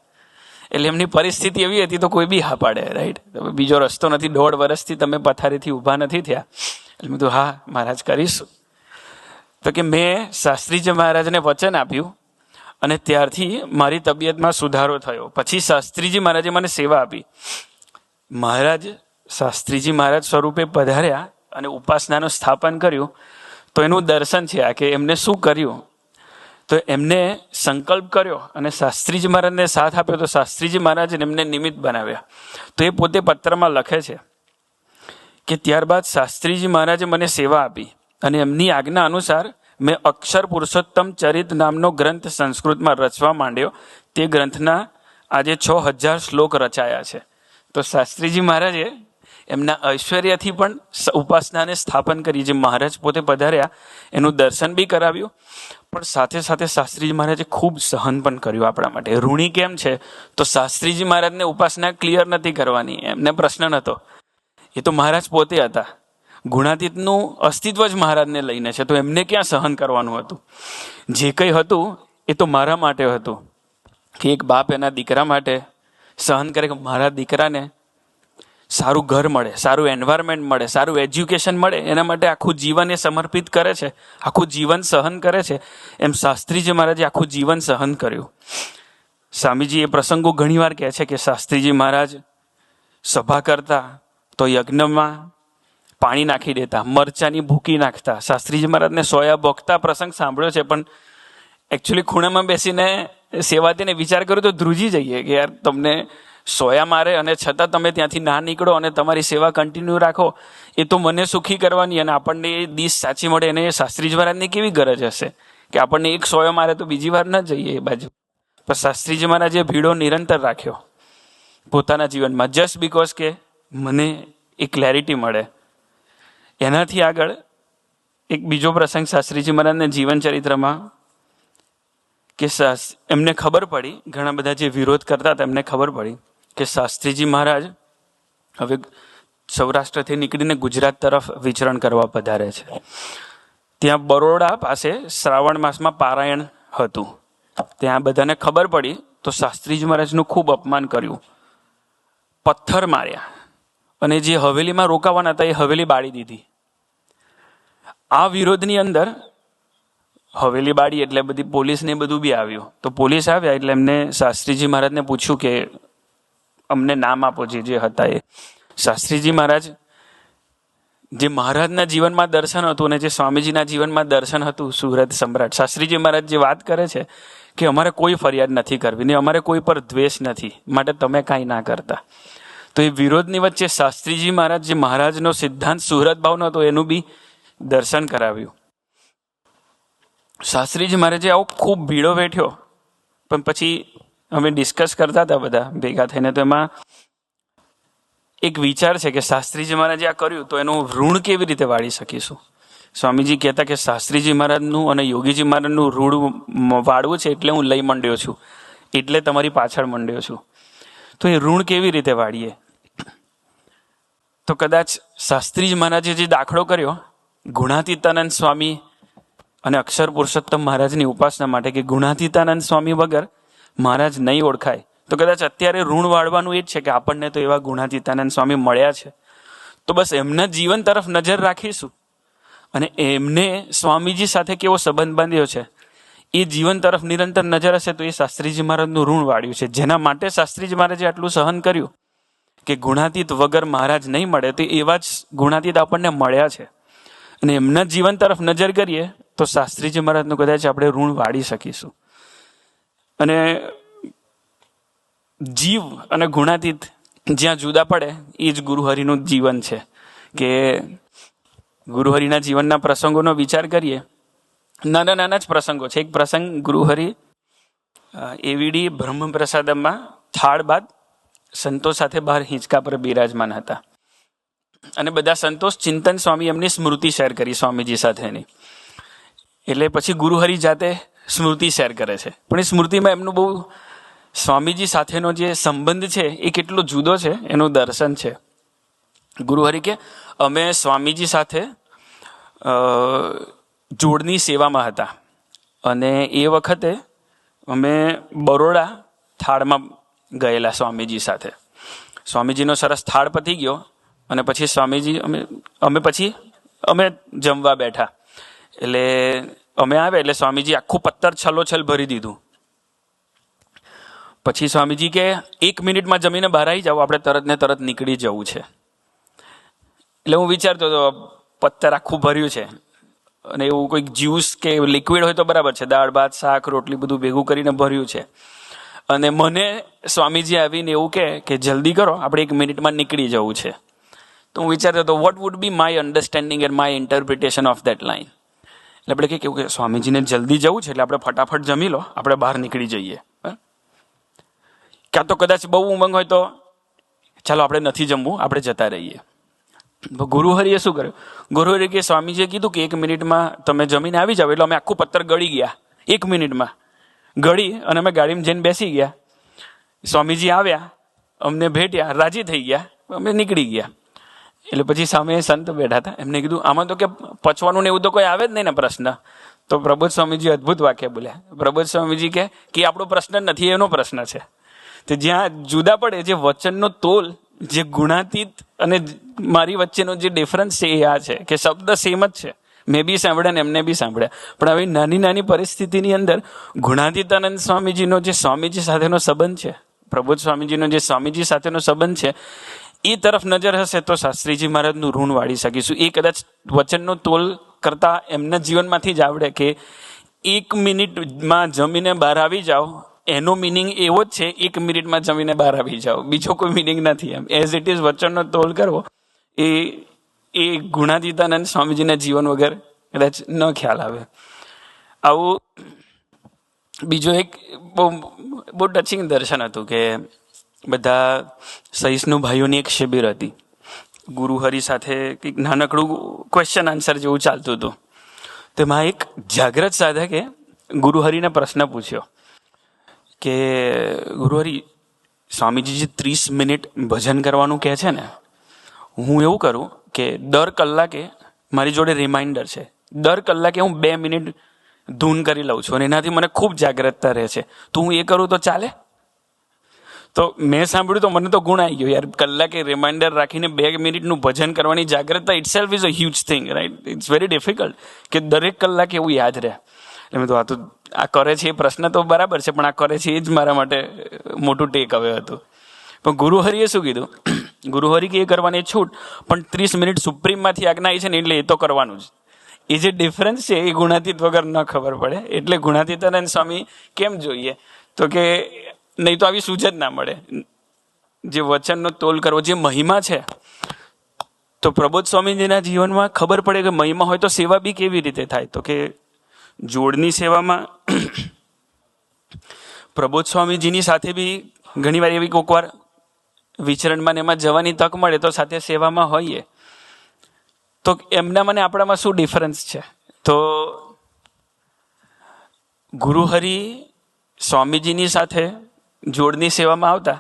એટલે એમની પરિસ્થિતિ એવી હતી તો કોઈ બી હા પાડે, રાઈટ? બીજો રસ્તો નથી. 1.5 વર્ષથી તમે પથારીથી ઊભા નથી થયા. એટલે મેં કીધું હા મહારાજ કરીશું. તો કે મેં શાસ્ત્રીજી મહારાજને વચન આપ્યું અને ત્યારથી મારી તબિયતમાં સુધારો થયો. પછી શાસ્ત્રીજી મહારાજે મને સેવા આપી. મહારાજ શાસ્ત્રીજી મહારાજ સ્વરૂપે પધાર્યા અને ઉપાસનાનું સ્થાપન કર્યું. તો એનું દર્શન છે આ કે એમને શું કર્યું. તો એમને સંકલ્પ કર્યો અને શાસ્ત્રીજી મહારાજને સાથ આપ્યો તો શાસ્ત્રીજી મહારાજે એમને નિમિત્ત બનાવ્યા. તો એ પોતે પત્રમાં લખે છે કે ત્યારબાદ શાસ્ત્રીજી મહારાજે મને સેવા આપી અને એમની આજ્ઞા અનુસાર મેં અક્ષર પુરુષોત્તમ ચરિત નામનો ગ્રંથ સંસ્કૃતમાં રચવા માંડ્યો. તે ગ્રંથના આજે 6000 શ્લોક રચાયા છે. તો શાસ્ત્રીજી મહારાજે એમના ઐશ્વર્યથી પણ ઉપાસનાને સ્થાપન કરી. જે મહારાજ પોતે પધાર્યા એનું દર્શન બી કરાવ્યું. પણ સાથે સાથે શાસ્ત્રીજી મહારાજે ખૂબ સહન પણ કર્યું આપણા માટે. ઋણી કેમ છે? તો શાસ્ત્રીજી મહારાજને ઉપાસના ક્લિયર નથી કરવાની, એમને પ્રશ્ન નહોતો. એ તો મહારાજ પોતે હતા. ગુણાતીતનું અસ્તિત્વ જ મહારાજને લઈને છે, તો એમને ક્યાં સહન કરવાનું હતું? જે કંઈ હતું એ તો મારા માટે હતું, કે એક બાપ એના દીકરા માટે સહન કરે કે મારા દીકરાને સારું ઘર મળે, સારું એન્વાયરમેન્ટ મળે, સારું એજ્યુકેશન મળે, એના માટે આખું જીવન એ સમર્પિત કરે છે, આખું જીવન સહન કરે છે. એમ શાસ્ત્રીજી મહારાજે આખું જીવન સહન કર્યું. સ્વામીજી એ પ્રસંગો ઘણીવાર કહે છે કે શાસ્ત્રીજી મહારાજ સભા કરતા તો યજ્ઞમાં પાણી નાખી દેતા, મરચાની ભૂકી નાખતા. શાસ્ત્રીજી મહારાજને સોયા ભોગતા પ્રસંગ સાંભળ્યો છે, પણ એકચ્યુઅલી ખૂણામાં બેસીને સેવાતીને વિચાર કર્યો તો ધ્રુજી જઈએ કે યાર તમને સોયા મારે અને છતાં તમે ત્યાંથી ના નીકળો અને તમારી સેવા કન્ટિન્યુ રાખો, એ તો મને સુખી કરવાની અને આપણને એ દિશ સાચી મળે એને શાસ્ત્રીજી મહારાજની કેવી ગરજ હશે કે આપણને એક સોયો મારે તો બીજી વાર ન જઈએ એ બાજુ. પણ શાસ્ત્રીજી મહારાજે ભીડો નિરંતર રાખ્યો પોતાના જીવનમાં, જસ્ટ બીકોઝ કે મને એ ક્લેરિટી મળે. એનાથી આગળ એક બીજો પ્રસંગ શાસ્ત્રીજી મહારાજના જીવન ચરિત્રમાં કે એમને ખબર પડી, ઘણા બધા જે વિરોધ કરતા હતા એમને ખબર પડી કે શાસ્ત્રીજી મહારાજ હવે સૌરાષ્ટ્રથી નીકળીને ગુજરાત તરફ વિચરણ કરવા પધારે છે. ત્યાં બરોડા પાસે શ્રાવણ માસમાં પારાયણ હતું. ત્યાં બધાને ખબર પડી તો શાસ્ત્રીજી મહારાજનું ખૂબ અપમાન કર્યું, પથ્થર માર્યા અને જે હવેલીમાં રોકાવાના હતા એ હવેલી બાળી દીધી. આ વિરોધની અંદર હવેલી બાળી એટલે બધી પોલીસ ને બધું બી આવ્યું. તો પોલીસ આવ્યા એટલે એમને શાસ્ત્રીજી મહારાજને પૂછ્યું કે અમને નામ આપો જે હતા એ. શાસ્ત્રીજી મહારાજ જે મહારાજના જીવનમાં દર્શન હતું અને જે સ્વામીજીના જીવનમાં દર્શન હતું, સુરત સમ્રાટ શાસ્ત્રીજી મહારાજ જે વાત કરે છે કે અમારે કોઈ ફરિયાદ નથી કરવી ને અમારે કોઈ પર દ્વેષ નથી, માટે તમે કાંઈ ના કરતા. તો એ વિરોધની વચ્ચે શાસ્ત્રીજી મહારાજ જે મહારાજનો સિદ્ધાંત સુરત ભાવનો હતો એનું બી દર્શન કરાવ્યું. શાસ્ત્રીજી મહારાજે આવો ખૂબ ભીડો બેઠ્યો, પણ પછી અમે ડિસ્કસ કરતા હતા બધા ભેગા થઈને, તો એમાં એક વિચાર છે કે શાસ્ત્રીજી મહારાજે આ કર્યું તો એનું ઋણ કેવી રીતે વાળી શકીશું. સ્વામીજી કહેતા કે શાસ્ત્રીજી મહારાજનું અને યોગીજી મહારાજનું ઋણ વાળવું છે એટલે હું લઈ મંડ્યો છું, એટલે તમારી પાછળ મંડ્યો છું. તો એ ઋણ કેવી રીતે વાળીએ? તો કદાચ શાસ્ત્રીજી મહારાજે જે દાખલો કર્યો ગુણાતીતાનંદ સ્વામી અને અક્ષર પુરુષોત્તમ મહારાજની ઉપાસના માટે કે ગુણાતીતાનંદ સ્વામી વગર મહારાજ નહીં ઓળખાય, તો કદાચ અત્યારે ઋણ વાળવાનું એ જ છે કે આપણને તો એવા ગુણાતીતાનંદ સ્વામી મળ્યા છે, તો બસ એમના જીવન તરફ નજર રાખીશું અને એમને સ્વામીજી સાથે કેવો સંબંધ બાંધ્યો છે એ જીવન તરફ નિરંતર નજર હશે તો એ શાસ્ત્રીજી મહારાજનું ઋણ વાળ્યું છે. જેના માટે શાસ્ત્રીજી મહારાજે આટલું સહન કર્યું કે ગુણાતીત વગર મહારાજ નહીં મળે, તો એવા જ ગુણાતીત આપણને મળ્યા છે અને એમના જીવન તરફ નજર કરીએ તો શાસ્ત્રીજી મહારાજનું કદાચ આપણે ઋણ વાળી શકીશું. અને જીવ અને ગુણાતીત જ્યાં જુદા પડે એ જ ગુરુહરિનું જીવન છે. કે ગુરુહરિના જીવનના પ્રસંગોનો વિચાર કરીએ, નાના નાના જ પ્રસંગો છે. એક પ્રસંગ ગુરુહરિ એવીડી બ્રહ્મપ્રસાદમમાં થાળ બાદ સંતોષ સાથે બહાર હિંચકા પર બિરાજમાન હતા અને બધા સંતોષ ચિંતન સ્વામી એમની સ્મૃતિ શેર કરી સ્વામીજી સાથેની. એટલે પછી ગુરુહરિ જાતે સ્મૃતિ શેર કરે છે, પણ એ સ્મૃતિમાં એમનું બહુ સ્વામીજી સાથેનો જે સંબંધ છે એ કેટલો જુદો છે એનું દર્શન છે. ગુરુહરિ કે અમે સ્વામીજી સાથે જોડની સેવામાં હતા અને એ વખતે અમે બરોડા થાળમાં ગયેલા સ્વામીજી સાથે. સ્વામીજીનો સરસ થાળ પતી ગયો અને પછી સ્વામીજી અમે જમવા બેઠા એટલે અમે આવ્યા એટલે સ્વામીજી આખું પત્તર છલોછલ ભરી દીધું. પછી સ્વામીજી કે 1 મિનિટમાં જમીને બહાર આવી જાવ, આપણે તરત ને તરત નીકળી જવું છે. એટલે હું વિચારતો હતો પત્તર આખું ભર્યું છે અને એવું કોઈક જ્યુસ કે લિક્વિડ હોય તો બરાબર છે, દાળ ભાત શાક રોટલી બધું ભેગું કરીને ભર્યું છે અને મને સ્વામીજી આવીને એવું કે જલ્દી કરો, આપણે 1 મિનિટમાં નીકળી જવું છે. તો હું વિચારતો હતો what would be my understanding and my interpretation of that line. એટલે આપણે કેવું કે સ્વામીજીને જલ્દી જવું છે એટલે આપણે ફટાફટ જમી લો, આપણે બહાર નીકળી જઈએ. ક્યાં તો કદાચ બહુ ઉમંગ હોય તો ચાલો આપણે નથી જમવું, આપણે જતા રહીએ. ગુરુહરિએ શું કર્યું? ગુરુહરિએ કે સ્વામીજીએ કીધું કે 1 મિનિટમાં તમે જમીને આવી જાવ, એટલે અમે આખું પત્તર ગળી ગયા 1 મિનિટમાં ઘડી અને અમે ગાડીમાં જઈને બેસી ગયા. સ્વામીજી આવ્યા, અમને ભેટ્યા, રાજી થઈ ગયા, અમે નીકળી ગયા. એટલે પછી સામે સંત બેઠા હતા, એમને કીધું આમાં તો કે પચવાનું ને એવું તો કોઈ આવે જ નહીં ને પ્રશ્ન. તો પ્રબોધ સ્વામીજી અદ્ભુત વાક્ય બોલ્યા. પ્રબોધ સ્વામીજી કે આપણો પ્રશ્ન નથી, એનો પ્રશ્ન છે. તો જ્યાં જુદા પડે, જે વચનનો તોલ, જે ગુણાતીત અને મારી વચ્ચેનો જે ડિફરન્સ છે એ આ છે કે શબ્દ સેમ જ છે. મેં બી સાંભળ્યા ને એમને બી સાંભળ્યા, પણ આવી નાની નાની પરિસ્થિતિની અંદર ગુણાતીતાનંદ સ્વામીજીનો જે સ્વામીજી સાથેનો સંબંધ છે, પ્રબોધ સ્વામીજીનો જે સ્વામીજી સાથેનો સંબંધ છે, એ તરફ નજર હશે તો શાસ્ત્રીજી મહારાજનું ઋણ વાળી શકીશું. એ કદાચ વચનનો તોલ કરતા એમના જીવનમાંથી જ આવડે કે 1 મિનિટમાં જમીને બહાર આવી જાઓ, એનો મિનિંગ એવો જ છે 1 મિનિટમાં જમીને બહાર આવી જાઓ, બીજો કોઈ મિનિંગ નથી. એમ એઝ ઇટ ઇઝ વચનનો તોલ કરવો એ ગુણાતીતાનંદ સ્વામીજીના જીવન વગર કદાચ ન ખ્યાલ આવે. આવું બીજો એક બહુ ટચિંગ દર્શન હતું કે બધા સહિષ્ણુ ભાઈઓની એક શિબિર હતી. ગુરુહરિ સાથે કંઈક નાનકડું ક્વેશ્ચન આન્સર જેવું ચાલતું હતું. તેમાં એક જાગ્રત સાધકે ગુરુહરિને પ્રશ્ન પૂછ્યો કે ગુરુહરિ, સ્વામીજી જે 30 મિનિટ ભજન કરવાનું કહે છે ને, હું એવું કરું કે દર કલાકે મારી જોડે રિમાઇન્ડર છે, દર કલાકે હું 2 મિનિટ ધૂન કરી લઉં છું અને એનાથી મને ખૂબ જાગ્રતતા રહે છે, તો હું એ કરું તો ચાલે? તો મેં સાંભળ્યું તો મને તો ગુણ આવી ગયો યાર. કલાકે રિમાઇન્ડર રાખીને 2 મિનિટનું ભજન કરવાની જાગ્રતતા itself is a huge thing, right? It's very difficult કે દરેક કલાકે એવું યાદ રહે. એમ તો આ કરે છે એ પ્રશ્ન તો બરાબર છે, પણ આ કરે છે એ જ મારા માટે મોટું ટેક અવે હતું. પણ ગુરુહરિએ શું કીધું? ગુરુહરિ કે એ કરવાની છૂટ, પણ 30 મિનિટ સુપ્રીમમાંથી આજ્ઞા આવી છે ને એટલે એ તો કરવાનું જ. એ જે ડિફરન્સ છે એ ગુણાતીત વગર ન ખબર પડે. એટલે ગુણાતીતાનંદ સ્વામી કેમ જોઈએ? તો કે નહીં તો આવી સૂઝ જ ના મળે. જે વચનનો તોલ કરવો, જે મહિમા છે, તો પ્રબોધ સ્વામીજીના જીવનમાં ખબર પડે કે મહિમા હોય તો સેવા બી કેવી રીતે થાય. તો કે જોડની સેવામાં પ્રબોધ સ્વામીજીની સાથે બી ઘણીવાર એવી કોઈક વાર વિચરણમાં એમાં જવાની તક મળે તો સાથે સેવામાં હોઈએ. તો એમના મને આપણામાં શું ડિફરન્સ છે? તો ગુરુહરિ સ્વામીજીની સાથે જોડની સેવામાં આવતા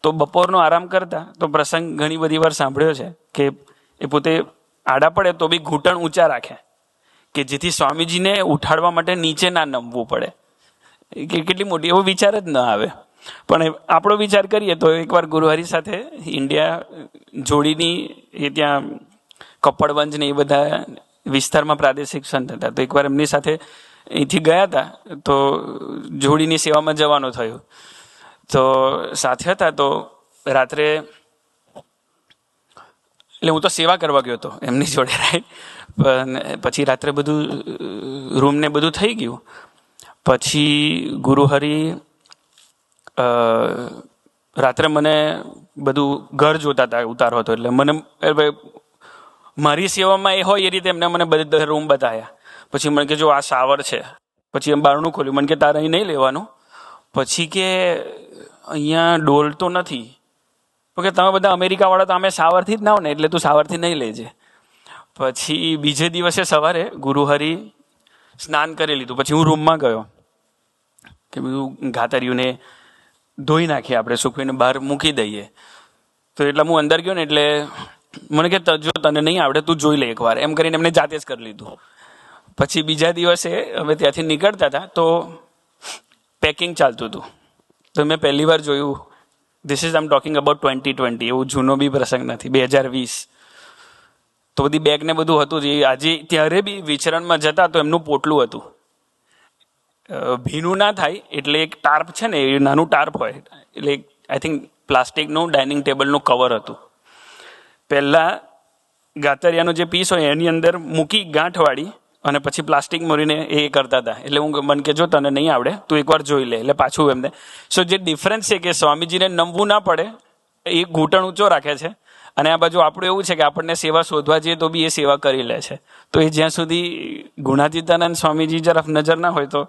તો બપોરનો આરામ કરતા તો પ્રસંગ ઘણી બધી વાર સાંભળ્યો છે કે એ પોતે આડા પડે તો બી ઘૂંટણ ઊંચા રાખે કે જેથી સ્વામીજીને ઉઠાડવા માટે નીચે ના નમવું પડે. કે કેટલી મોટી, એવો વિચાર જ ન આવે. પણ આપણો વિચાર કરીએ તો એકવાર ગુરુહરિ સાથે ઇન્ડિયા જોડીની એ ત્યાં કપડવંજ ને એ બધા વિસ્તારમાં પ્રાદેશિક સંત હતા, તો એકવાર એમની સાથે અહીંથી ગયા હતા તો જોડીની સેવામાં જવાનું થયું. તો સાથે હતા તો રાત્રે, એટલે હું તો સેવા કરવા ગયો હતો એમની જોડે, રાઈટ? પણ પછી રાત્રે બધું રૂમ ને બધું થઈ ગયું પછી ગુરુહરિ રાત્રે મને બધું ઘર જોતા હતા, ઉતારો હતો એટલે મને મારી સેવામાં એ હોય એ રીતે એમને મને બધા રૂમ બતાવ્યા. પછી મને કે જો આ શાવર છે, પછી એમ બારણું ખોલ્યું, મને કે તારે અહીં નહીં લેવાનું. પછી કે અહીંયા ડોલ તો નથી, કે તમે બધા અમેરિકાવાળા તો અમે શાવરથી જ ના હો ને એટલે તું શાવરથી નહીં લેજે. પછી બીજે દિવસે સવારે ગુરુહરિ સ્નાન કરી લીધું, પછી હું રૂમમાં ગયો કે બધું ગાતરિયુંને ધોઈ નાખીએ આપણે, સૂકવીને બહાર મૂકી દઈએ. તો એટલે હું અંદર ગયો ને એટલે મને કે જો તને નહીં આવડે તું જોઈ લે એકવાર, એમ કરીને એમને જાતે જ કરી લીધું. પછી બીજા દિવસે અમે ત્યાંથી નીકળતા હતા તો પેકિંગ ચાલતું હતું. તો મેં પહેલી વાર જોયું, ધીસ ઇઝ આમ ટોકિંગ અબાઉટ 2020, એવું જૂનો બી પ્રસંગ નથી, 2020. તો બધી બેગ ને બધું હતું જ. આજે ત્યારે બી વિચરણમાં જતા તો એમનું પોટલું હતું, ભીનું ના થાય એટલે એક ટાર્પ છે ને, એ નાનું ટાર્પ હોય, એટલે આઈ થિંક પ્લાસ્ટિકનું ડાઇનિંગ ટેબલનું કવર હતું. પહેલાં ગાતરિયાનો જે પીસ હોય એની અંદર મૂકી ગાંઠ વાળી અને પછી પ્લાસ્ટિક મોરીને એ કરતા હતા. એટલે હું મને કે જો તને નહીં આવડે તું એકવાર જોઈ લે, એટલે પાછું એમને. સો જે ડિફરન્સ છે કે સ્વામીજીને નમવું ના પડે, એ ઘૂંટણ ઊંચો રાખે છે. અને આ બાજુ આપણું એવું છે કે આપણને સેવા શોધવા જઈએ તો બી એ સેવા કરી લે છે. તો એ જ્યાં સુધી ગુણાતીતાનંદ સ્વામીજી તરફ નજર ના હોય તો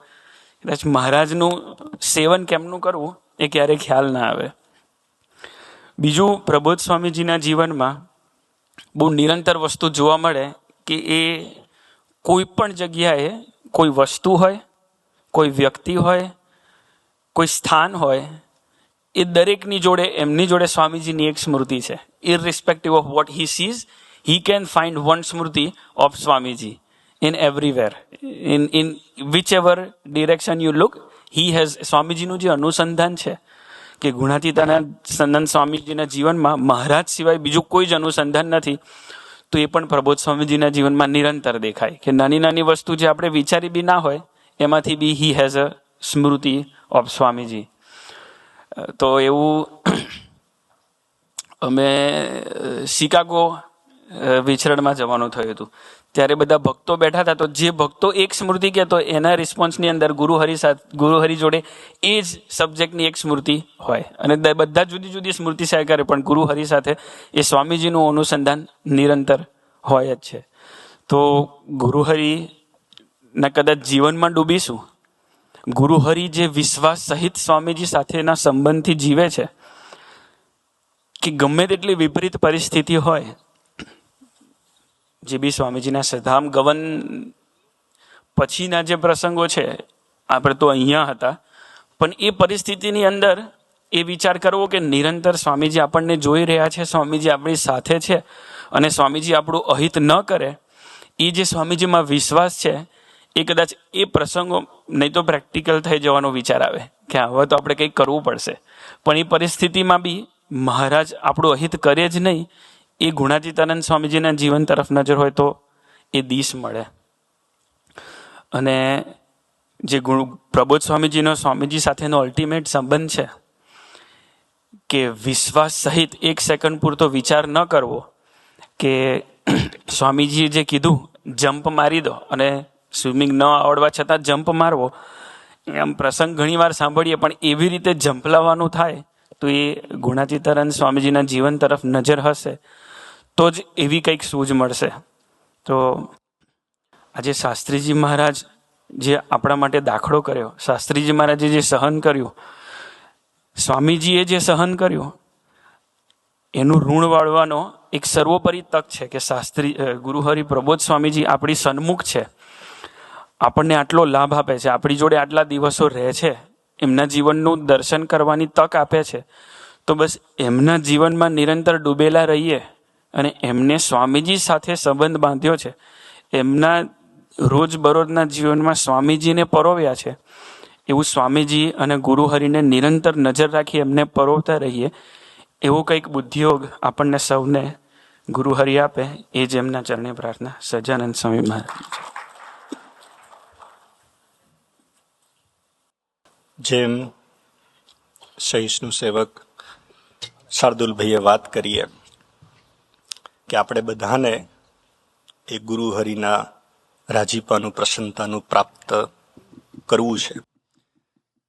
કદાચ મહારાજનું સેવન કેમનું કરવું એ ક્યારેય ખ્યાલ ના આવે. બીજું, પ્રબોધ સ્વામીજીના જીવનમાં બહુ નિરંતર વસ્તુ જોવા મળે કે એ કોઈ પણ જગ્યાએ કોઈ વસ્તુ હોય કોઈ વ્યક્તિ હોય, કોઈ સ્થાન હોય, એ દરેકની જોડે એમની જોડે સ્વામીજીની એક સ્મૃતિ છે. Irrespective of what he sees, he can find one smriti of Swamiji in everywhere, in whichever direction you look. He has, સ્વામીજીનું જે અનુસંધાન છે કે ગુણાતીતાનંદ સ્વામીજીના જીવનમાં મહારાજ સિવાય બીજું કોઈ જ અનુસંધાન નથી, તો એ પણ પ્રબોધ સ્વામીજીના જીવનમાં નિરંતર દેખાય કે નાની નાની વસ્તુ જે આપણે વિચારી બી ના હોય એમાંથી બી he has a smriti of Swamiji. તો એવું અમે શિકાગો વિચરણમાં જવાનું થયું હતું, ત્યારે બધા ભક્તો બેઠા હતા. તો જે ભક્તો એક સ્મૃતિ કહેતો એના રિસ્પોન્સની અંદર ગુરુહરિ જોડે એ જ સબ્જેક્ટની એક સ્મૃતિ હોય, અને બધા જુદી જુદી સ્મૃતિ શેર કરે, પણ ગુરુહરિ સાથે એ સ્વામીજીનું અનુસંધાન નિરંતર હોય જ છે. તો ગુરુહરિના કદાચ જીવનમાં ડૂબીશું, ગુરુહરિ જે વિશ્વાસ સહિત સ્વામીજી સાથેના સંબંધથી જીવે છે કે ગમે તેટલી વિપરીત પરિસ્થિતિ હોય, જે બી સ્વામીજીના સધામ ગમન પછીના જે પ્રસંગો છે, આપણે તો અહીંયા હતા, પણ એ પરિસ્થિતિની અંદર એ વિચાર કરવો કે નિરંતર સ્વામીજી આપણને જોઈ રહ્યા છે, સ્વામીજી આપણી સાથે છે, અને સ્વામીજી આપણું અહિત ન કરે, એ જે સ્વામીજીમાં વિશ્વાસ છે, એ કદાચ એ પ્રસંગો નહીં તો પ્રેક્ટિકલ થઈ જવાનો વિચાર આવે કે હવે તો આપણે કંઈક કરવું પડશે, પણ એ પરિસ્થિતિમાં બી મહારાજ આપણું અહિત કરે જ નહીં, એ ગુણાતીતાનંદ સ્વામીજીના જીવન તરફ નજર હોય તો એ દિશ મળે. અને જે પ્રબોધ સ્વામીજીનો સ્વામીજી સાથેનો અલ્ટિમેટ સંબંધ છે કે વિશ્વાસ સહિત એક સેકન્ડ પૂરતો વિચાર ન કરવો કે સ્વામીજીએ જે કીધું જમ્પ મારી દો, અને સ્વિમિંગ ન આવડવા છતાં જમ્પ મારવો, આમ પ્રસંગ ઘણીવાર સાંભળીએ, પણ એવી રીતે ઝંપલાવવાનું થાય તો એ ગુણાતીતાનંદ સ્વામીજીના જીવન તરફ નજર હશે તો જ એવી કંઈક સૂઝ મળશે. તો આજે શાસ્ત્રીજી મહારાજ જે આપણા માટે દાખલો કર્યો, શાસ્ત્રીજી મહારાજે જે સહન કર્યું, સ્વામીજીએ જે સહન કર્યું, એનું ઋણ વાળવાનો એક સર્વોપરી તક છે કે ગુરુહરિ પ્રબોધ સ્વામીજી આપણી સન્મુખ છે, આપણને આટલો લાભ આપે છે, આપણી જોડે આટલા દિવસો રહે છે, એમના જીવનનું દર્શન કરવાની તક આપે છે. તો બસ એમના જીવનમાં નિરંતર ડૂબેલા રહીએ અને એમને સ્વામીજી સાથે સંબંધ બાંધ્યો છે, એમના રોજબરોજના જીવનમાં સ્વામીજીને પરોવ્યા છે, એવું સ્વામીજી અને ગુરુહરિને નિરંતર નજર રાખી એમને પરોવતા રહીએ, એવો કંઈક બુદ્ધિયોગ આપણને સૌને ગુરુહરિ આપે, એ જ એમના ચરણે પ્રાર્થના. સહજાનંદ સ્વામી મહારાજ. જેમ સહિષ્ણુ સેવક શાર્દુલભાઈએ વાત કરીએ કે આપણે બધાને એ ગુરુહરિના રાજીપાનું, પ્રસન્નતાનું પ્રાપ્ત કરવું છે,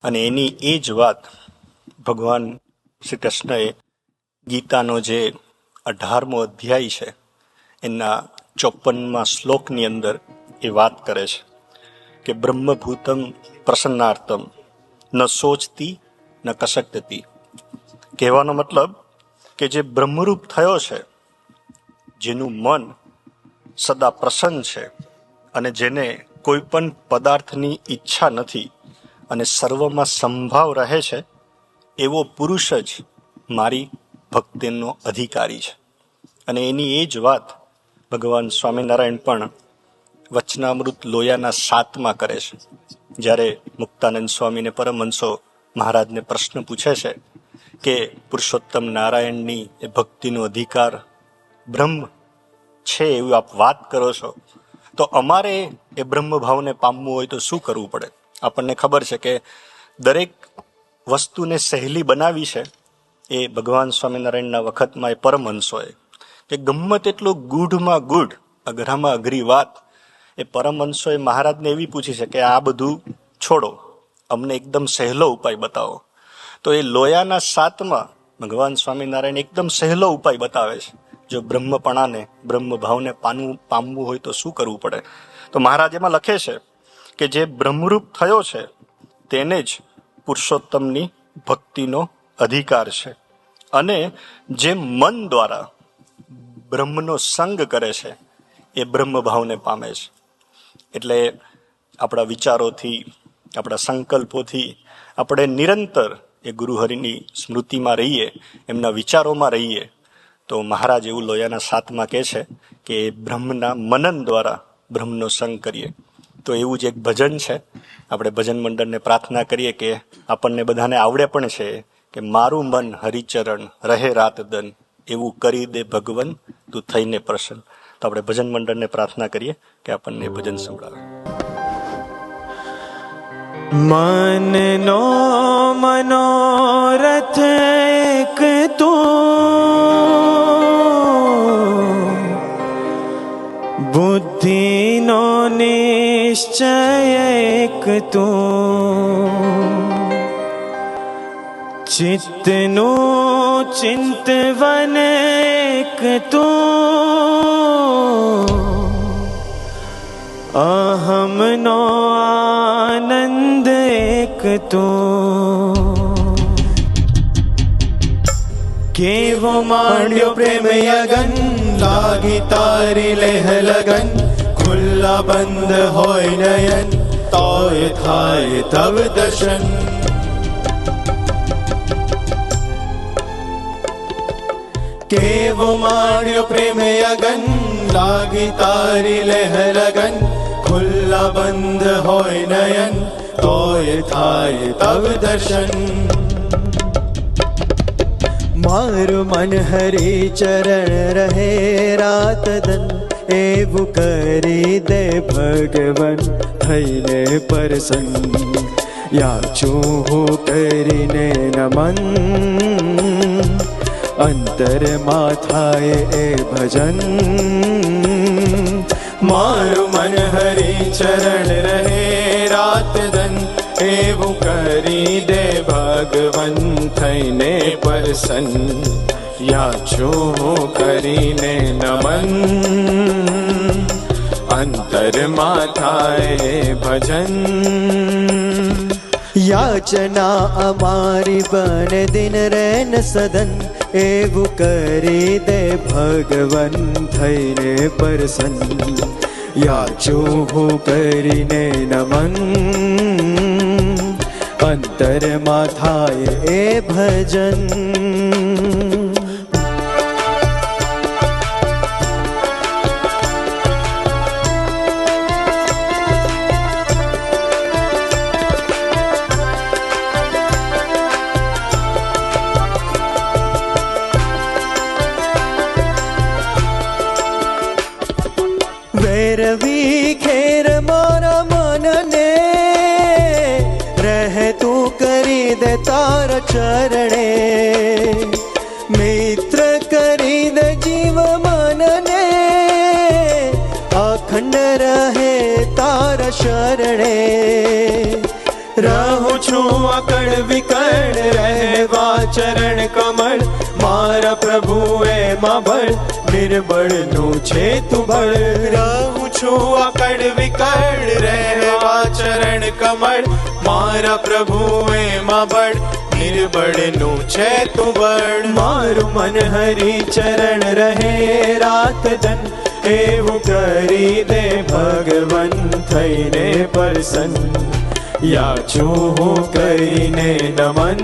અને એની એ જ વાત ભગવાન શ્રી કૃષ્ણએ ગીતાનો જે 18મો અધ્યાય છે એના 54મા શ્લોકની અંદર એ વાત કરે છે કે બ્રહ્મભૂતમ પ્રસન્નાર્થમ ન સોચતી ન કસકતી. કહેવાનો મતલબ કે જે બ્રહ્મરૂપ થયો છે, જેનું મન સદા પ્રસન્ન છે, અને જેને કોઈ પણ પદાર્થની ઈચ્છા નથી અને સર્વમાં સંભાવ રહે છે, એવો પુરુષ જ મારી ભક્તિનો અધિકારી છે. અને એની એ જ વાત ભગવાન સ્વામિનારાયણ પણ વચનામૃત લોયાના 7માં કરે છે. જ્યારે મુક્તાનંદ સ્વામીને પરમહંસો મહારાજને પ્રશ્ન પૂછે છે કે પુરુષોત્તમ નારાયણની એ ભક્તિનો અધિકાર બ્રહ્મ છે એવું આપ વાત કરો છો, તો અમારે એ બ્રહ્મ ભાવને પામવું હોય તો શું કરવું પડે? આપણને ખબર છે કે દરેક વસ્તુને સહેલી બનાવી છે એ ભગવાન સ્વામિનારાયણના વખતમાં એ પરમહંસોએ, કે ગમે તેટલું ગૂઢમાં ગૂઢ, અઘરામાં અઘરી વાત એ પરમહંસોએ મહારાજને એવી પૂછી છે કે આ બધું છોડો, અમને એકદમ સહેલો ઉપાય બતાવો. તો એ લોયાના 7માં ભગવાન સ્વામિનારાયણ એકદમ સહેલો ઉપાય બતાવે છે. જો બ્રહ્મપણાને, બ્રહ્મ ભાવને પામવું હોય તો શું કરવું પડે? તો મહારાજ એમાં લખે છે કે જે બ્રહ્મરૂપ થયો છે તેને જ પુરુષોત્તમની ભક્તિનો અધિકાર છે, અને જે મન દ્વારા બ્રહ્મનો સંગ કરે છે એ બ્રહ્મ ભાવને પામે છે. એટલે આપણા વિચારોથી, આપણા સંકલ્પોથી આપણે નિરંતર એ ગુરુહરિની સ્મૃતિમાં રહીએ, એમના વિચારોમાં રહીએ, તો મહારાજ એવું લોયાના 7માં કહે છે કે બ્રહ્મના મનન દ્વારા બ્રહ્મનો સંગ કરીએ. તો એવું જ એક ભજન છે. આપણે ભજન મંડળને પ્રાર્થના કરીએ કે આપણને બધાને આવડે પણ છે કે મારું મન હરિચરણ રહે રાત દન, એવું કરી દે ભગવન તું થઈને પ્રસન્ન. તો આપણે ભજન મંડળને પ્રાર્થના કરીએ કે આપણને ભજન સંભળાવે. મનનો મનોરથ એક તું, બુદ્ધિનો નિશ્ચય એક તું, ચિત્તનું ચિંતવન એક તું, અહમનો આનંદ એક તું. કેવો માંડ્યો પ્રેમ યગન, લાગી તારી લેહ લગન, ખુલ્લા બંધ હોય નયન, તોય થાય તવ દર્શન. કેવો માંડ્યો પ્રેમ યગન, લાગી તારી લેહ લગન, ખુલ્લા બંધ હોય નયન, તોય થાય તવ દર્શન. મારું મન હરી ચરણ રહે રાત દન, એવું કરી દે ભગવન થઈને પ્રસન્ન. યાચું હું કરીને નમન, અંતરમાં થાય એ ભજન. મારું મન હરી ચરણ રહે રાત દન, એવું કરી દે ભગવન થઈને પ્રસન્ન. યાચું કરીને નમન, અંતરમાં થાય ભજન. યાચના અમારી બન દિન રેન સદન, એવું કરી દે ભગવન થઈને પ્રસન્ન. યાચું હું કરીને નમન, અંતરમાં થાય એ ભજન. વેરવી ખેર મારા મનને, રહે તું કરી દે તારા ચરણે. મિત્ર કરી દે જીવ મનને, અખંડ રહે તારા શરણે. રહું છું અકળ વિકળ, રહેવા ચરણ કમળ, મારા પ્રભુ એમાં બળ, નિર્બળનું છે તું બળ. રહું છું અકળ વિકળ, રહેવા ચરણ કમળ, મારા પ્રભુ એમાં બળ, નિર્બળનું છે તું બળ. મારું મન હરી ચરણ રહે રાત દન, એવું કરી દે ભગવન થઈને પ્રસન્ન. યાચું હું કરીને નમન,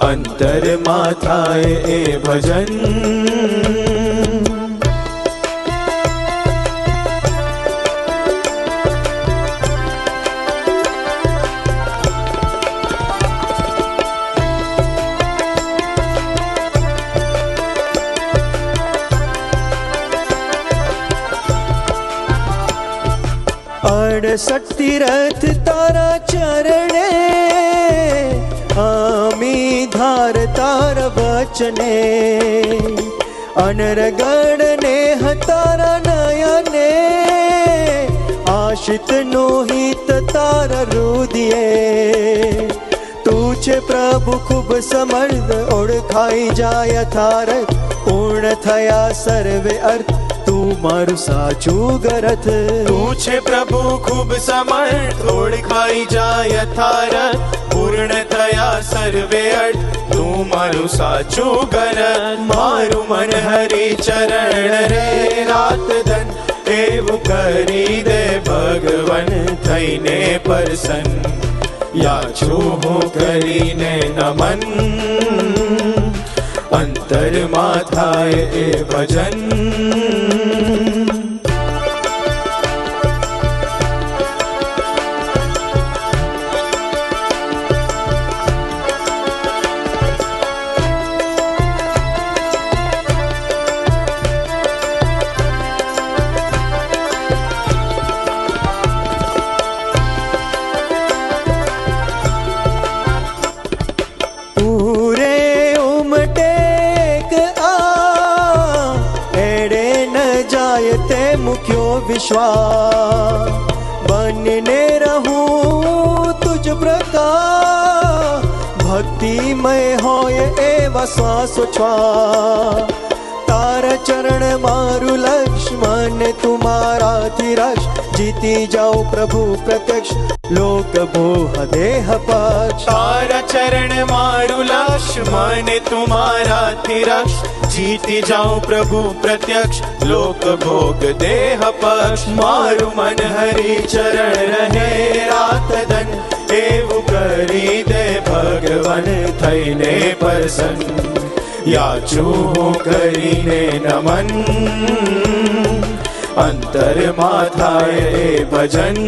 અંતરમાં થાય એ ભજન. અડસઠ તીરથ તારા ચરણે, આમી ધાર તારા વચને. અનરગણ ને તારા નયને, આશિત નો હિત તારા રુદિયે. તું છે પ્રભુ ખૂબ સમર્થ, ઓળખાઈ જાય યથાર્થ, પૂર્ણ થયા સર્વે અર્થ, તું મારું સાચું ગરથ. તું છે પ્રભુ ખૂબ સમર્થ, ઓળખાઈ જાય યથાર્થ, પૂર્ણ થયા સર્વે અર્થ, તું મારું સાચું ગરથ. મારું મન હરી ચરણ રે રાત દન, એવું કરી દે ભગવન થઈને પ્રસન્ન. યાચું હું કરીને નમન, અંતરમાં થાય એ ભજન. વિશ્વાસ બનને રહું તુજ પ્રકાશ, ભક્તિમય હોય એવા શ્વાસોચ્છ્વાસ. તારા ચરણ મારું લક્ષ્ય, મને તુમારાથી રક્ષ. જીતી જાઉં પ્રભુ પ્રત્યક્ષ, લોક ભોહ દેહ પક્ષ. તારા ચરણ મારું લક્ષ્ય, મને તુમારાથી રક્ષ. જીતી જાઉં પ્રભુ પ્રત્યક્ષ, લોક ભોગ દેહ પક્ષ. મારું મન હરિ ચરણ રહે રાત દન, એવું કરી દે ભગવાન થઈને પ્રસન્ન. યાચું હું કરીને નમન, અંતરમાં થાય એ ભજન.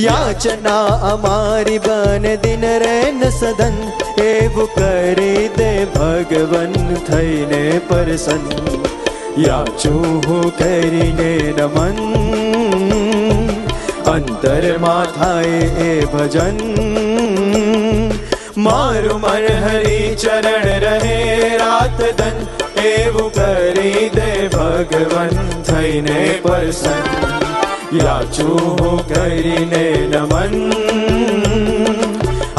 યાચના અમારી બન દિન રેન સદન, એવું કરી દે ભગવન થઈને પ્રસન્ન. યાચું હું કરીને નમન, અંતરમાં થાય એ ભજન. મારું મન હરિ ચરણ રહે રાત દન, એવું કરી દે ભગવન થઈને પ્રસન્ન. યાચું હું કરીને નમન,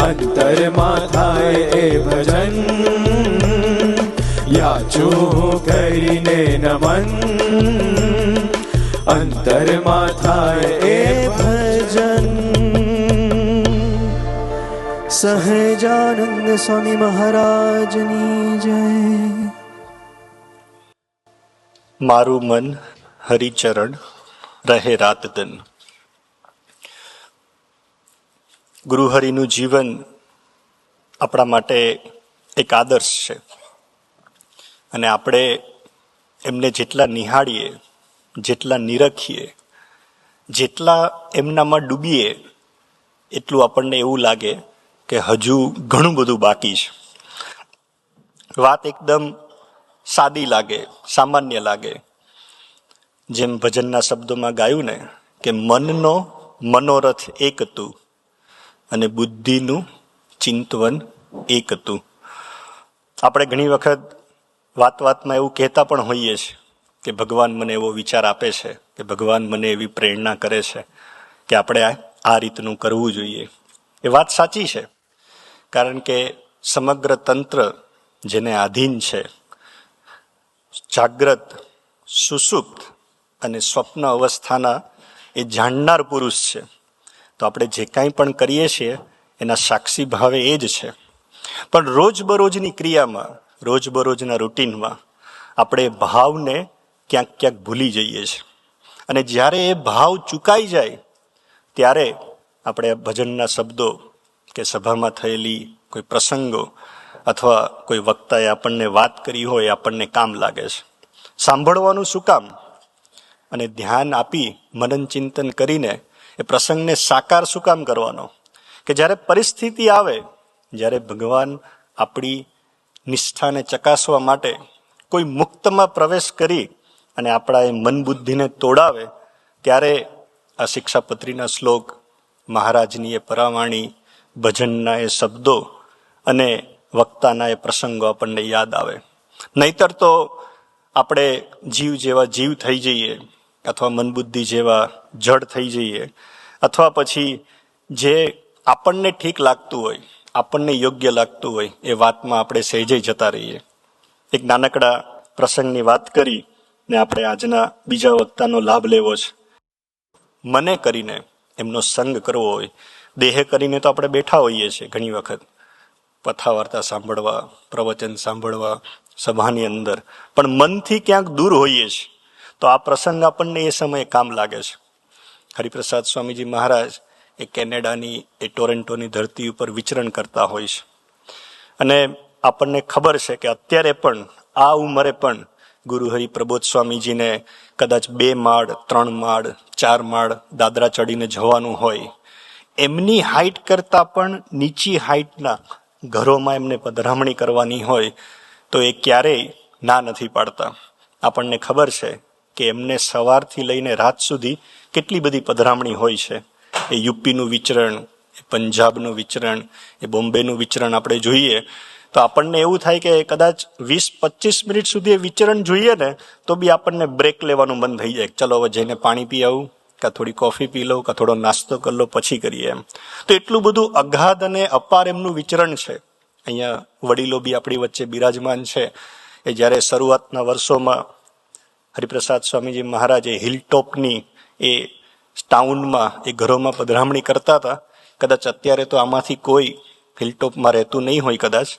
અંતરમાં થાય એ ભજન. યાચું હું કરીને નમન, અંતરમાં થાય એ ભજન. સહજાનંદ સ્વામી મહારાજની જય. મારું મન હરિચરણ રહે રાત દન. ગુરુહરિનું જીવન આપણા માટે એક આદર્શ છે, અને આપણે એમને જેટલા નિહાળીએ, જેટલા નિરખીએ, જેટલા એમનામાં ડૂબીએ, એટલું આપણને એવું લાગે કે હજુ ઘણું બધું બાકી છે. વાત એકદમ સાદી લાગે, સામાન્ય લાગે. જેમ ભજનના શબ્દોમાં ગાયું ને કે મનનો મનોરથ એક તું, અને બુદ્ધિનું ચિંતવન એક તું. આપણે ઘણી વખત વાતમાં એવું કહેતા પણ હોઈએ છીએ કે ભગવાન મને એવો વિચાર આપે છે, કે ભગવાન મને એવી પ્રેરણા કરે છે કે આપણે આ રીતનું કરવું જોઈએ. એ વાત સાચી છે, કારણ કે સમગ્ર તંત્ર જેને આધીન છે, જાગ્રત, સુષુપ્ત અને સ્વપ્ન અવસ્થાના એ જાણનાર પુરુષ છે. તો આપણે જે કાંઈ પણ કરીએ છીએ એના સાક્ષી ભાવે એ જ છે. પણ રોજબરોજની ક્રિયામાં, રોજબરોજના રૂટીનમાં આપણે ભાવને ક્યાંક ભૂલી જઈએ છીએ. અને જ્યારે એ ભાવ ચૂકાઈ જાય ત્યારે આપણે ભજનના શબ્દો કે સભામાં થયેલી કોઈ પ્રસંગો અથવા કોઈ વક્તાએ આપણને વાત કરી હોય આપણને કામ લાગે છે. સાંભળવાનું શું કામ, અને ધ્યાન આપી મનન ચિંતન કરીને એ પ્રસંગને સાકાર શું કામ કરવાનો? કે જ્યારે પરિસ્થિતિ આવે, જ્યારે ભગવાન આપણી નિષ્ઠાને ચકાસવા માટે કોઈ મુક્તમાં પ્રવેશ કરી અને આપણા એ મન બુદ્ધિને તોડાવે, ત્યારે આ શિક્ષાપત્રીના શ્લોક, મહારાજની એ પરાવાણી, ભજનના એ શબ્દો અને વક્તાના એ પ્રસંગો આપણને યાદ આવે. નહીતર તો આપણે જીવ જેવા જીવ થઈ જઈએ, અથવા મનબુદ્ધિ જેવા જડ થઈ જઈએ, અથવા પછી જે આપણને ઠીક લાગતું હોય, આપણને યોગ્ય લાગતું હોય એ વાતમાં આપણે સહેજે જતા રહીએ. એક નાનકડા પ્રસંગની વાત કરી ને આપણે આજના બીજા વક્તાનો લાભ લેવો છે. મને કરીને એમનો સંગ કરવો હોય. દેહે કરીને તો આપણે બેઠા હોઈએ છીએ ઘણી વખત કથા વાર્તા સાંભળવા, પ્રવચન સાંભળવા, સભાની અંદર, પણ મનથી ક્યાંક દૂર હોઈએ છીએ. તો આ પ્રસંગ આપણને એ સમયે કામ લાગે છે. હરિપ્રસાદ સ્વામીજી મહારાજ એ કેનેડાની એ ટોરેન્ટોની ધરતી ઉપર વિચરણ કરતા હોય છે. અને આપણને ખબર છે કે અત્યારે પણ આ ઉંમરે પણ ગુરુ હરિ પ્રબોધ સ્વામીજીને કદાચ 2 માળ 3 માળ 4 માળ દાદરા ચડીને જવાનું હોય, એમની હાઈટ કરતાં પણ નીચી હાઈટના ઘરોમાં એમને પધરામણી કરવાની હોય તો એ ક્યારેય ના નથી પાડતા. આપણને ખબર છે કે એમને સવારથી લઈને રાત સુધી કેટલી બધી પધરામણી હોય છે. એ યુપીનું વિચરણ, એ પંજાબનું વિચરણ, એ બોમ્બેનું વિચરણ આપણે જોઈએ તો આપણને એવું થાય કે કદાચ 20-25 મિનિટ સુધી એ વિચરણ જોઈએ ને તો બી આપણને બ્રેક લેવાનું મન થઈ જાય. ચલો હવે જઈને પાણી પી આવું, કાં થોડી કોફી પી લઉં, કાં થોડો નાસ્તો કરી લો, પછી કરીએ એમ. તો એટલું બધું અગાધ અને અપાર એમનું વિચરણ છે. અહીંયા વડીલો બી આપણી વચ્ચે બિરાજમાન છે. એ જ્યારે શરૂઆતના વર્ષોમાં હરિપ્રસાદ સ્વામીજી મહારાજ એ હિલટોપની એ ટાઉનમાં એ ઘરોમાં પધરામણી કરતા હતા. કદાચ અત્યારે તો આમાંથી કોઈ હિલટોપમાં રહેતું નહીં હોય કદાચ,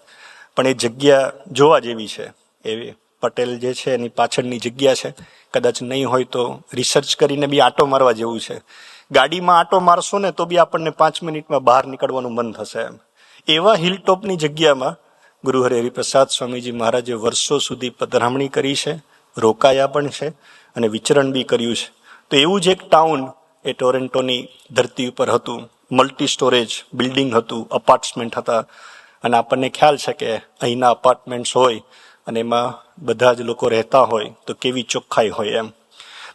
પણ એ જગ્યા જોવા જેવી છે. એ પટેલ જે છે એની પાછળની જગ્યા છે, કદાચ નહીં હોય તો રિસર્ચ કરીને બી આંટો મારવા જેવું છે. ગાડીમાં આંટો મારશો ને તો બી આપણને 5 મિનિટમાં બહાર નીકળવાનું મન થશે એમ. એવા હિલટોપની જગ્યામાં ગુરુ હરિપ્રસાદ સ્વામીજી મહારાજે વર્ષો સુધી પધરામણી કરી છે, રોકાયા પણ છે અને વિચરણ બી કર્યું છે. તો એવું જ એક ટાઉન એ ટોરેન્ટોની ધરતી ઉપર હતું. મલ્ટી સ્ટોરેજ બિલ્ડિંગ હતું, અપાર્ટમેન્ટ હતા. અને આપણને ખ્યાલ છે કે અહીંના અપાર્ટમેન્ટ્સ હોય અને એમાં બધા જ લોકો રહેતા હોય તો કેવી ચોખ્ખાઈ હોય એમ.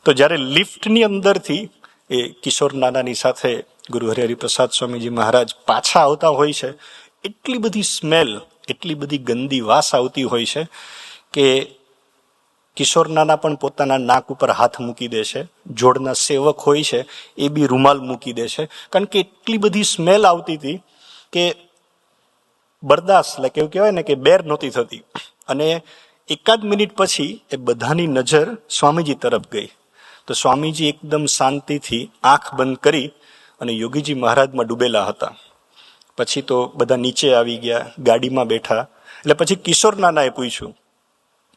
તો જ્યારે લિફ્ટની અંદરથી એ કિશોર નાનાની સાથે ગુરુ હરિપ્રસાદ સ્વામીજી મહારાજ પાછા આવતા હોય છે, એટલી બધી સ્મેલ, એટલી બધી ગંદી વાસ આવતી હોય છે કે કિશોર નાના પણ પોતાના નાક ઉપર હાથ મૂકી દે છે. જોડના સેવક હોય છે એ બી રૂમાલ મૂકી દે છે, કારણ કે એટલી બધી સ્મેલ આવતી હતી કે બરદાસ્ત, એટલે કેવું કહેવાય ને કે બેર નહોતી થતી. અને 1 મિનિટ પછી એ બધાની નજર સ્વામીજી તરફ ગઈ. તો સ્વામીજી એકદમ શાંતિથી આંખ બંધ કરી અને યોગીજી મહારાજમાં ડૂબેલા હતા. પછી તો બધા નીચે આવી ગયા, ગાડીમાં બેઠા. એટલે પછી કિશોર નાનાએ પૂછ્યું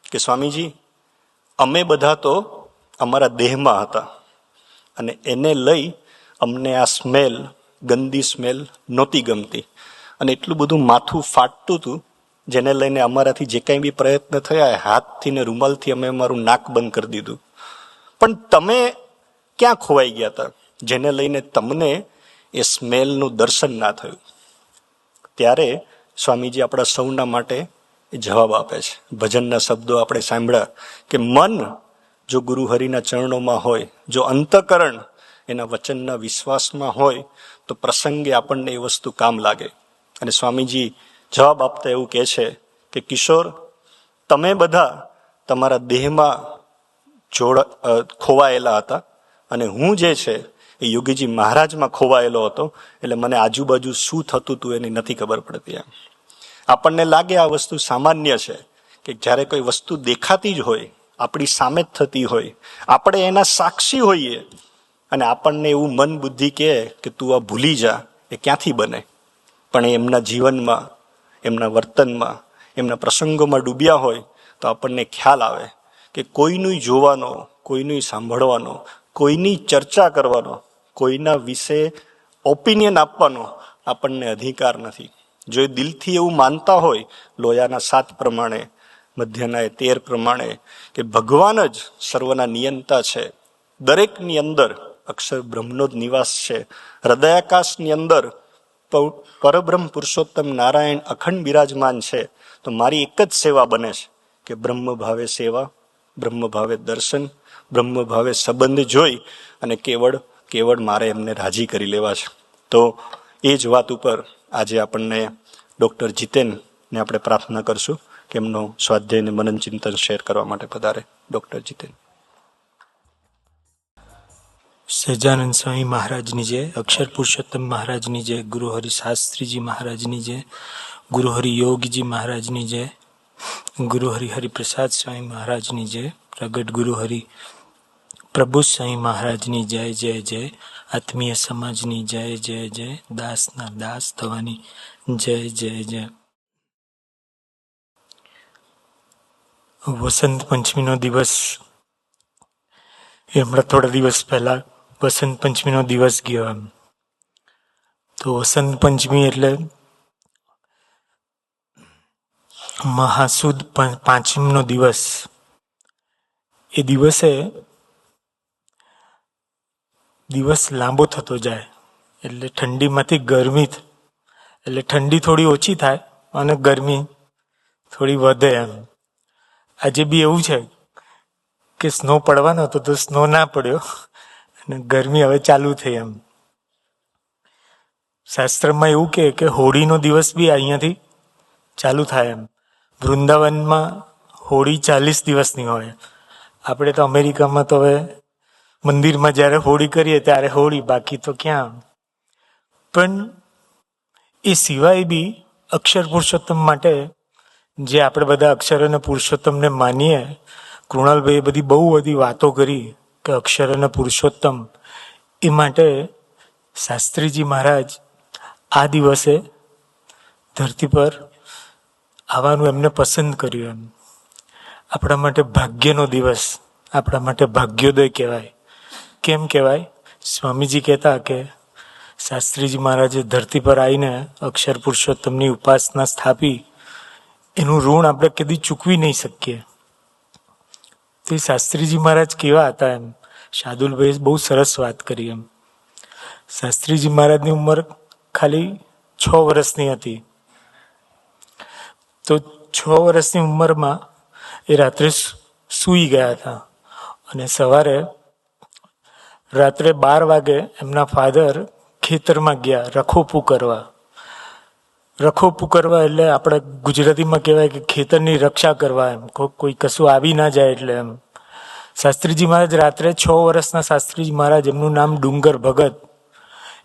કે સ્વામીજી, અમે બધા તો અમારા દેહમાં હતા અને એને લઈ અમને આ સ્મેલ, ગંદી સ્મેલ નહોતી ગમતી અને એટલું બધું માથું ફાટતું હતું, જેને લઈને અમારાથી જે કાંઈ બી પ્રયત્ન થયા હાથથી ને રૂમાલથી અમે અમારું નાક બંધ કરી દીધું. પણ તમે ક્યાં ખોવાઈ ગયા હતા જેને લઈને તમને એ સ્મેલનું દર્શન ના થયું? ત્યારે સ્વામીજી આપણા સૌના માટે એ જવાબ આપે છે. ભજનના શબ્દો આપણે સાંભળ્યા કે મન જો ગુરુ હરિના ચરણોમાં હોય, જો અંતઃકરણ એના વચનના વિશ્વાસમાં હોય તો પ્રસંગે આપણને એ વસ્તુ કામ લાગે. અને સ્વામીજી જવાબ આપતા એવું કહે છે કે કિશોર, તમે બધા તમારા દેહમાં ખોવાયેલા હતા અને હું જે છે એ યોગીજી મહારાજમાં ખોવાયેલો હતો. એટલે મને આજુબાજુ શું થતું હતું એની નથી ખબર પડતી એમ. આપણને લાગે આ વસ્તુ સામાન્ય છે કે જ્યારે કોઈ વસ્તુ દેખાતી જ હોય, આપણી સામે જ થતી હોય, આપણે એના સાક્ષી હોઈએ અને આપણને એવું મન બુદ્ધિ કહે કે તું આ ભૂલી જા, એ ક્યાંથી બને? પણ એમના જીવનમાં, એમના વર્તનમાં, એમના પ્રસંગોમાં ડૂબ્યા હોય તો આપણને ખ્યાલ આવે કે કોઈનું જોવાનો, કોઈનું સાંભળવાનો, કોઈની ચર્ચા કરવાનો, કોઈના વિશે ઓપિનિયન આપવાનો આપણને અધિકાર નથી. જો એ દિલથી એવું માનતા હોય, લોયાના 7 પ્રમાણે, મધ્યના 13 પ્રમાણે, કે ભગવાન જ સર્વના નિયંતા છે, દરેકની અંદર અક્ષર બ્રહ્મનો જ નિવાસ છે, હૃદયાકાશની અંદર પરબ્રહ્મ પુરુષોત્તમ નારાયણ અખંડ બિરાજમાન છે, તો મારી એક જ સેવા બને છે કે બ્રહ્મ ભાવે સેવા, બ્રહ્મ ભાવે દર્શન, બ્રહ્મ ભાવે સંબંધ જોઈ અને કેવળ મારે એમને રાજી કરી લેવા છે. તો એ જ વાત ઉપર આજે આપણને ડૉક્ટર જીતેનને આપણે પ્રાર્થના કરશું કે એમનો સ્વાધ્યાય અને મનન ચિંતન શેર કરવા માટે પધારે. ડૉક્ટર જીતેન. સહજાનંદ સ્વામી મહારાજની જય, અક્ષર પુરુષોત્તમ મહારાજની જય, ગુરુ હરિ શાસ્ત્રીજી મહારાજની જય, ગુરુ હરિ યોગજી મહારાજની જય, ગુરુ હરિ હરિપ્રસાદ સ્વામી મહારાજની જય, પ્રગટ ગુરુ હરિ પ્રભુ સ્વામી મહારાજની જય જય જય, આત્મીય સમાજની જય જય જય, દાસના દાસ થવાની જય જય જય. વસંત પંચમીનો દિવસ એ હમણાં થોડા દિવસ પહેલા વસંત પંચમીનો દિવસ ગયો એમ. તો વસંત પંચમી એટલે મહાસુદ પાંચમનો દિવસ. એ દિવસ લાંબો થતો જાય એટલે ઠંડીમાંથી ગરમી, એટલે ઠંડી થોડી ઓછી થાય અને ગરમી થોડી વધે એમ. આજે બી એવું છે કે સ્નો પડવાનો હતો તો સ્નો ના પડ્યો અને ગરમી હવે ચાલુ થઈ એમ. શાસ્ત્રમાં એવું કે હોળીનો દિવસ બી અહીંયાથી ચાલુ થાય એમ. વૃંદાવનમાં હોળી 40 દિવસની હોય. આપણે તો અમેરિકામાં તો હવે મંદિરમાં જ્યારે હોળી કરીએ ત્યારે હોળી, બાકી તો ક્યાં. પણ એ સિવાય બી અક્ષર પુરુષોત્તમ માટે જે આપણે બધા અક્ષર અને પુરુષોત્તમને માનીએ, કૃણાલભાઈએ બહુ બધી વાતો કરી કે અક્ષર અને પુરુષોત્તમ, એ માટે શાસ્ત્રીજી મહારાજ આ દિવસે ધરતી પર આવવાનું એમને પસંદ કર્યું એમ. આપણા માટે ભાગ્યનો દિવસ, આપણા માટે ભાગ્યોદય કહેવાય. કેમ કહેવાય? સ્વામીજી કહેતા કે શાસ્ત્રીજી મહારાજે ધરતી પર આવીને અક્ષર પુરુષોત્તમની ઉપાસના સ્થાપી, એનું ઋણ આપણે કદી ચૂકવી નહીં શકીએ. તે શાસ્ત્રીજી મહારાજ કેવા હતા એમ શાર્દુલભાઈએ બહુ સરસ વાત કરી એમ. શાસ્ત્રીજી મહારાજની ઉંમર ખાલી 6 વર્ષની હતી. તો 6 વર્ષની ઉંમરમાં એ રાત્રે સૂઈ ગયા હતા અને સવારે રાત્રે 12 વાગે એમના ફાધર ખેતરમાં ગયા રખોપું કરવા. રખોપું કરવા એટલે આપણે ગુજરાતીમાં કહેવાય કે ખેતરની રક્ષા કરવા એમ, કોઈ કશું આવી ના જાય એટલે એમ. શાસ્ત્રીજી મહારાજ રાત્રે 6 વર્ષના શાસ્ત્રીજી મહારાજ, એમનું નામ ડુંગર ભગત.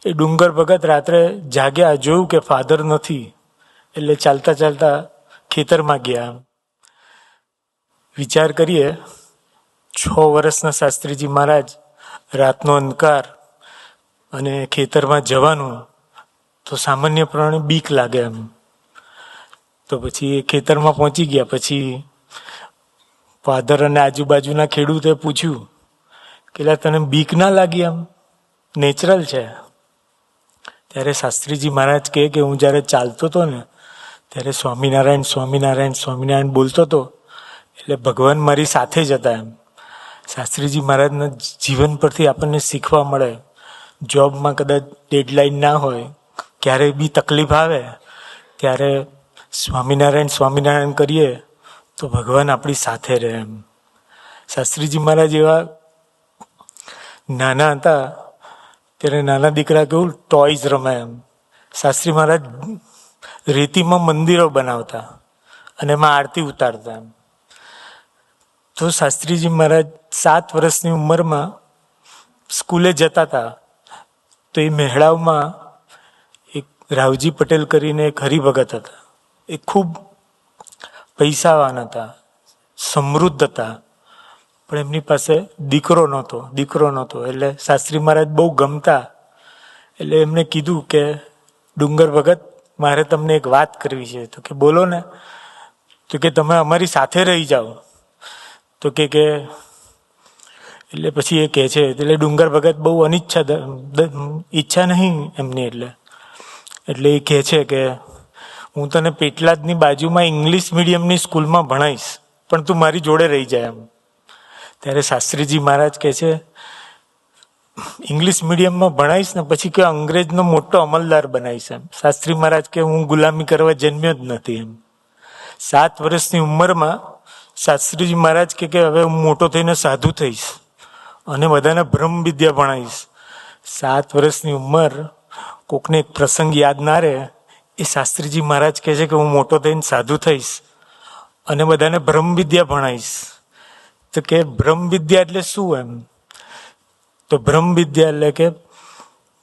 એ ડુંગર ભગત રાત્રે જાગ્યા, જોયું કે ફાધર નથી, એટલે ચાલતા ચાલતા ખેતરમાં ગયા. વિચાર કરીએ, 6 વર્ષના શાસ્ત્રીજી મહારાજ, રાતનો અંધકાર અને ખેતરમાં જવાનું તો સામાન્યપણે બીક લાગે એમ. તો પછી એ ખેતરમાં પહોંચી ગયા. પછી ફાધર અને આજુબાજુના ખેડૂતે પૂછ્યું કે તને બીક ના લાગી? એમ નેચરલ છે. ત્યારે શાસ્ત્રીજી મહારાજ કહે કે હું જ્યારે ચાલતો હતો ને ત્યારે સ્વામિનારાયણ સ્વામિનારાયણ સ્વામિનારાયણ બોલતો હતો, એટલે ભગવાન મારી સાથે જ હતા એમ. શાસ્ત્રીજી મહારાજના જીવન પરથી આપણને શીખવા મળે. જોબમાં કદાચ ડેડલાઇન ના હોય, ક્યારેય બી તકલીફ આવે ત્યારે સ્વામિનારાયણ સ્વામિનારાયણ કરીએ તો ભગવાન આપણી સાથે રહે એમ. શાસ્ત્રીજી મહારાજ એવા નાના હતા ત્યારે નાના દીકરા કેવું ટોયઝ રમે એમ. શાસ્ત્રી મહારાજ રેતીમાં મંદિરો બનાવતા અને એમાં આરતી ઉતારતા એમ. તો શાસ્ત્રીજી મહારાજ 7 વર્ષની ઉંમરમાં સ્કૂલે જતા હતા. તો એ મહેડાવમાં એક રાવજી પટેલ કરીને એક હરિભગત હતા. એ ખૂબ પૈસાવાન હતા, સમૃદ્ધ હતા, પણ એમની પાસે દીકરો નહોતો. એટલે શાસ્ત્રી મહારાજ બહુ ગમતા. એટલે એમને કીધું કે ડુંગર ભગત, મારે તમને એક વાત કરવી છે. તો કે બોલો ને. તો કે તમે અમારી સાથે રહી જાઓ. તો કે એટલે પછી એ કહે છે, એટલે ડુંગર ભગત બહુ ઈચ્છા નહીં એમની. એટલે એ કહે છે કે હું તને પેટલાદની બાજુમાં ઇંગ્લિશ મીડિયમની સ્કૂલમાં ભણાવીશ, પણ તું મારી જોડે રહી જાય એમ. ત્યારે શાસ્ત્રીજી મહારાજ કહે છે, ઇંગ્લિશ મીડિયમમાં ભણાવીશ ને પછી કે અંગ્રેજનો મોટો અમલદાર બનાવીશ એમ. શાસ્ત્રી મહારાજ કે હું ગુલામી કરવા જન્મ્યો જ નથી એમ. 7 વર્ષની ઉંમરમાં શાસ્ત્રીજી મહારાજ કે હવે હું મોટો થઈને સાધુ થઈશ અને બધાને બ્રહ્મ વિદ્યા ભણાવીશ. 7 વર્ષની ઉંમર, કોકને એક પ્રસંગ યાદ ના રહે, એ શાસ્ત્રીજી મહારાજ કહે છે કે હું મોટો થઈને સાધુ થઈશ અને બધાને બ્રહ્મ વિદ્યા ભણાવીશ. તો કે બ્રહ્મ વિદ્યા એટલે શું એમ? તો બ્રહ્મ વિદ્યા એટલે કે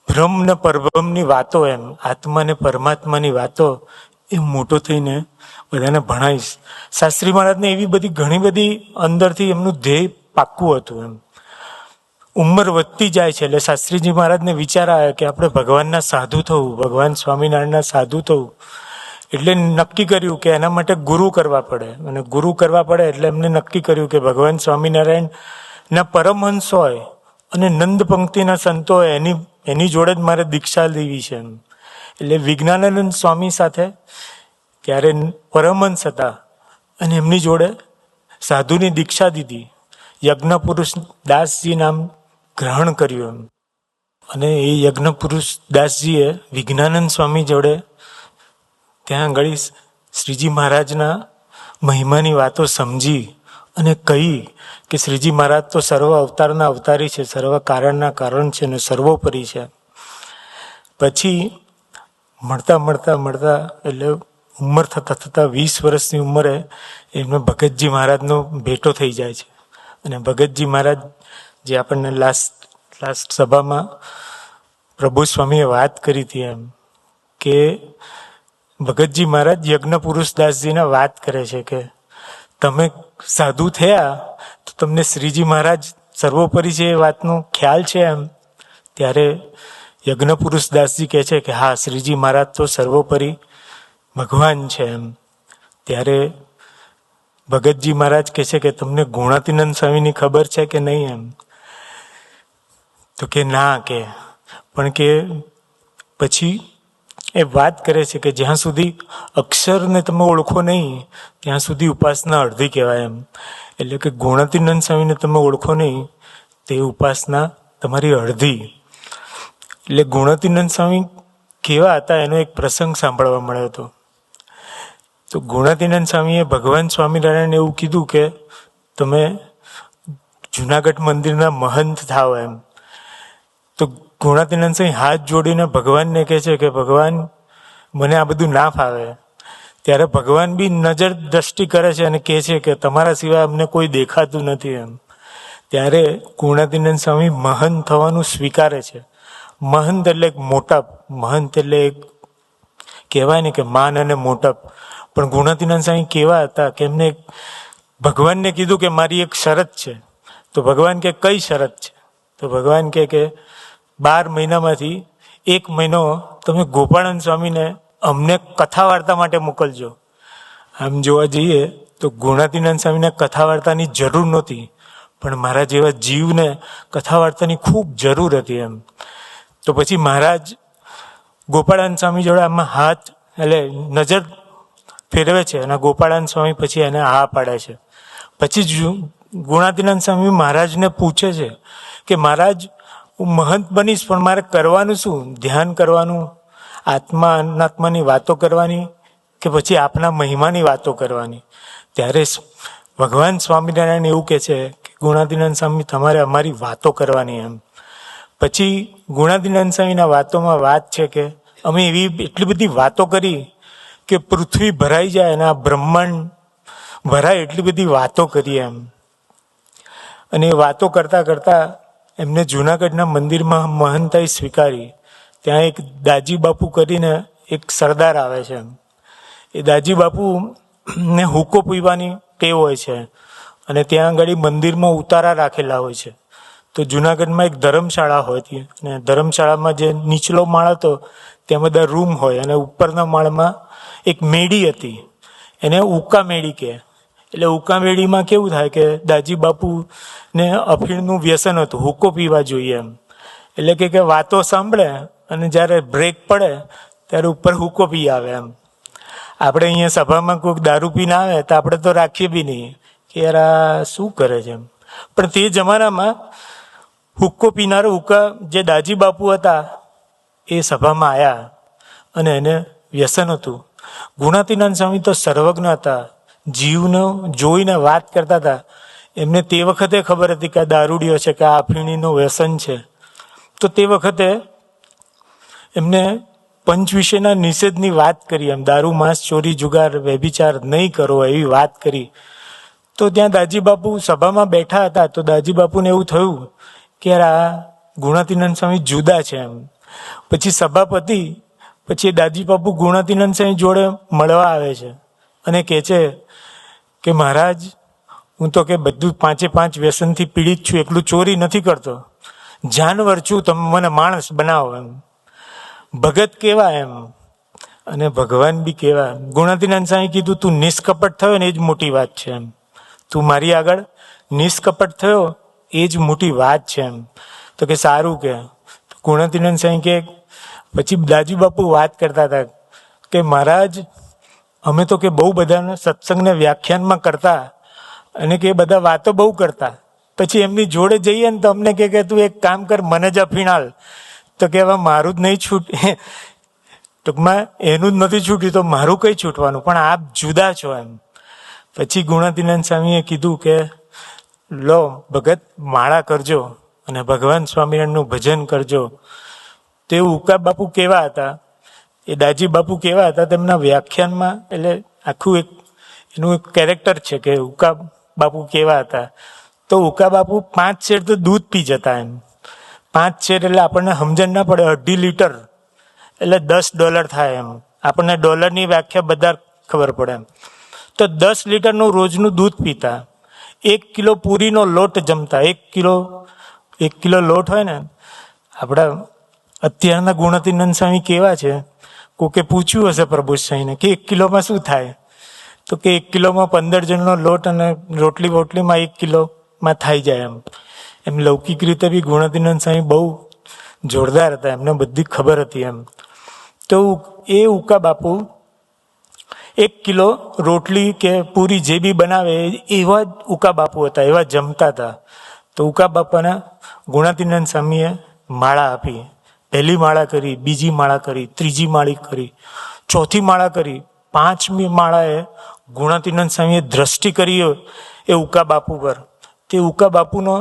બ્રહ્મ ને પરબ્રહ્મની વાતો એમ, આત્મા ને પરમાત્માની વાતો એ મોટો થઈને બધાને ભણાવીશ. શાસ્ત્રી મહારાજને એવી બધી ઘણી બધી અંદરથી એમનું ધ્યેય પાક્કું હતું એમ. ઉંમર વધતી જાય છે એટલે શાસ્ત્રીજી મહારાજને વિચાર આવ્યો કે આપણે ભગવાનના સાધુ થવું, ભગવાન સ્વામિનારાયણના સાધુ થવું. એટલે નક્કી કર્યું કે એના માટે ગુરુ કરવા પડે. અને ગુરુ કરવા પડે એટલે એમને નક્કી કર્યું કે ભગવાન સ્વામિનારાયણના પરમહંસ હોય અને નંદ પંક્તિના સંતો એની જોડે જ મારે દીક્ષા લેવી છે એમ. એટલે વિજ્ઞાનાનંદ સ્વામી સાથે ત્યારે પરમહંસ હતા અને એમની જોડે સાધુની દીક્ષા દીધી. યજ્ઞ પુરુષ દાસજી નામ ગ્રહણ કર્યું એમ. અને એ યજ્ઞ પુરુષ દાસજીએ વિજ્ઞાનંદ સ્વામી જોડે ત્યાં આગળ શ્રીજી મહારાજના મહિમાની વાતો સમજી અને કહી કે શ્રીજી મહારાજ તો સર્વ અવતારના અવતારી છે, સર્વ કારણના કારણ છે ને સર્વોપરી છે. પછી મળતા એટલે ઉંમર થતાં 20 વર્ષની ઉંમરે એમને ભગતજી મહારાજનો ભેટો થઈ જાય છે. અને ભગતજી મહારાજ જે આપણને લાસ્ટ સભામાં પ્રભુ સ્વામીએ વાત કરી હતી એમ કે ભગતજી મહારાજ યજ્ઞ પુરુષ દાસજીને વાત કરે છે કે તમે સાધુ થયા તો તમને શ્રીજી મહારાજ સર્વોપરી છે એ વાતનો ખ્યાલ છે એમ. ત્યારે યજ્ઞ પુરુષ દાસજી કહે છે કે હા, શ્રીજી મહારાજ તો સર્વોપરી ભગવાન છે એમ. ત્યારે ભગતજી મહારાજ કહે છે કે તમને ગુણાતીનંદ સ્વામીની ખબર છે કે નહીં એમ. તો કે ના, કે પણ કે પછી એ વાત કરે છે કે જ્યાં સુધી અક્ષરને તમે ઓળખો નહીં ત્યાં સુધી ઉપાસના અડધી કહેવાય એમ. એટલે કે ગુણાતીનંદ સ્વામીને તમે ઓળખો નહીં તે ઉપાસના તમારી અડધી. એટલે ગુણાતીનંદ સ્વામી કેવા હતા એનો એક પ્રસંગ સાંભળવા મળ્યો હતો. તો ગુણાતીનંદ સ્વામીએ ભગવાન સ્વામિનારાયણ એવું કીધું કે તમે જુનાગઢ મંદિરના મહંત થાવ એમ. તો ગુણાતીનંદ સ્વામી હાથ જોડીને ભગવાનને કહે છે કે ભગવાન મને આ બધું ના ફાવે. ત્યારે ભગવાન બી નજર દ્રષ્ટિ કરે છે અને કહે છે કે તમારા સિવાય અમને કોઈ દેખાતું નથી એમ. ત્યારે ગુણાતીનંદ સ્વામી મહંત થવાનું સ્વીકારે છે. મહંત એટલે મોટપ, મહંત એટલે એક કહેવાય ને કે માન અને મોટપ. પણ ગુણાતીનંદ સ્વામી કેવા હતા કે એમને ભગવાનને કીધું કે મારી એક શરત છે. તો ભગવાન કે કઈ શરત છે? તો ભગવાન કે 12 મહિનામાંથી 1 મહિનો તમે ગોપાળાનંદ સ્વામીને અમને કથા વાર્તા માટે મોકલજો. આમ જોવા જઈએ તો ગુણાતીનંદ સ્વામીને કથા વાર્તાની જરૂર નહોતી, પણ મારા જેવા જીવને કથા વાર્તાની ખૂબ જરૂર હતી એમ. તો પછી મહારાજ ગોપાળાનંદ સ્વામી જોડે આમાં હાથ એટલે નજર ફેરવે છે અને ગોપાળાનંદ સ્વામી પછી એને હા પાડે છે. પછી ગુણાતીનંદ સ્વામી મહારાજને પૂછે છે કે મહારાજ હું મહંત બનીશ પણ મારે કરવાનું શું? ધ્યાન કરવાનું, આત્મા અનાત્માની વાતો કરવાની કે પછી આપના મહિમાની વાતો કરવાની? ત્યારે ભગવાન સ્વામિનારાયણ એવું કહે છે કે ગુણાતીનંદ સ્વામી તમારે અમારી વાતો કરવાની એમ. પછી ગુણાતીનંદ સ્વામીના વાતોમાં વાત છે કે અમે એટલી બધી વાતો કરી કે પૃથ્વી ભરાઈ જાય અને આ બ્રહ્માંડ ભરાય એટલી બધી વાતો કરી એમ. અને એ વાતો કરતા એમને જુનાગઢના મંદિરમાં મહંતાઈ સ્વીકારી. ત્યાં એક દાજી બાપુ કરીને એક સરદાર આવે છે એમ. એ દાજી બાપુને હુક્કો પીવાની ટેવ હોય છે અને ત્યાં આગળ મંદિરમાં ઉતારા રાખેલા હોય છે. તો જુનાગઢમાં એક ધર્મશાળા હોય હતી અને ધર્મશાળામાં જે નીચલો માળ હતો ત્યાં બધા રૂમ હોય અને ઉપરના માળમાં એક મેડી હતી, એને ઉકા મેડી કહે. એટલે ઉકા મેડીમાં કેવું થાય કે દાજી બાપુને અફીણનું વ્યસન હતું, હુક્કો પીવા જોઈએ એમ. એટલે કે વાતો સાંભળે અને જ્યારે બ્રેક પડે ત્યારે ઉપર હુક્કો પી આવે એમ. આપણે અહીંયા સભામાં કોઈક દારૂ પીને આવે તો આપણે તો રાખીએ બી નહીં કે યાર આ શું કરે છે એમ. પણ તે જમાનામાં હુક્કો પીનારો હુક્કા જે દાજી બાપુ હતા એ સભામાં આવ્યા અને એને વ્યસન હતું. ગુણાતીનંદ સ્વામી તો સર્વજ્ઞ હતા, જીવનો જોઈને વાત કરતા હતા. એમને તે વખતે ખબર હતી કે આ દારૂડિયો છે કે આ અફીણીનું વ્યસન છે. તો તે વખતે એમને પંચ વિશેના નિષેધની વાત કરી એમ. દારૂ, માંસ, ચોરી, જુગાર, વ્યભિચાર નહીં કરો એવી વાત કરી. તો ત્યાં દાજી બાપુ સભામાં બેઠા હતા. તો દાજી બાપુને એવું થયું કે યાર આ ગુણાતીનંદ સ્વામી જુદા છે એમ. પછી સભા પતી પછી દાજી બાપુ ગુણાતીનંદ સ્વામી જોડે મળવા આવે છે અને કહે છે કે મહારાજ હું તો કે બધું 5 વ્યસનથી પીડિત છું, એટલું ચોરી નથી કરતો, જાનવર છું, તમે મને માણસ બનાવો એમ. ભગત કેવા એમ અને ભગવાન બી કેવા. ગુણાતીનંદ સ્વામી કીધું તું નિષ્કપટ થયો ને એ જ મોટી વાત છે એમ. તું મારી આગળ નિષ્કપટ થયો એ જ મોટી વાત છે એમ. તો કે સારું કે ગુણાતીનંદ સ્વામી કે પછી દાજી બાપુ વાત કરતા હતા કે મહારાજ અમે તો કે બહુ બધાને સત્સંગને વ્યાખ્યાનમાં કરતા અને કે બધા વાતો બહુ કરતા, પછી એમની જોડે જઈએ ને તો અમને કે તું એક કામ કર, મને જ અફીણાલ. તો કે હવે મારું જ નહીં છૂટ, ટૂંકમાં એનું જ નથી છૂટ્યું તો મારું કઈ છૂટવાનું, પણ આપ જુદા છો એમ. પછી ગુણાતીનંદ સ્વામીએ કીધું કે લો ભગત માળા કરજો અને ભગવાન સ્વામિનારાયણનું ભજન કરજો. તે ઉકા બાપુ કેવા હતા, એ દાજી બાપુ કેવા હતા તેમના વ્યાખ્યાનમાં, એટલે આખું એક એનું એક કેરેક્ટર છે કે ઉકા બાપુ કેવા હતા. તો ઉકા બાપુ 5 શેર તો દૂધ પી જતા એમ. 5 શેર એટલે આપણને સમજણ ના પડે, 2.5 લીટર એટલે $10 થાય એમ. આપણને ડોલરની વ્યાખ્યા બધા ખબર પડે એમ. તો 10 લીટરનું રોજનું દૂધ પીતા, 1 કિલો પૂરીનો લોટ જમતા. 1 કિલો લોટ હોય ને, આપણા અત્યારના ગુણાતીનંદ સ્વામી કેવા છે, કોકે પૂછ્યું હશે પ્રભુ સ્વામીને કે 1 કિલોમાં શું થાય, તો કે 1 કિલોમાં 15 જણનો લોટ અને રોટલી બોટલીમાં 1 કિલોમાં થઈ જાય એમ. એમ લૌકિક રીતે બી ગુણાતીનંદ સ્વામી બહુ જોરદાર હતા, એમને બધી ખબર હતી એમ. તો એ ઉકા બાપુ 1 કિલો રોટલી કે પૂરી જે બી બનાવે એવા જ ઉકા બાપુ હતા, એવા જમતા હતા. તો ઉકા બાપાના ગુણાતીનંદ સ્વામીએ માળા આપી. પહેલી માળા કરી, બીજી માળા કરી, ત્રીજી માળી કરી, ચોથી માળા કરી, 5મી માળાએ ગુણાતીનંદ સ્વામીએ દ્રષ્ટિ કરી એ ઉકા બાપુ પર. તે ઉકા બાપુનો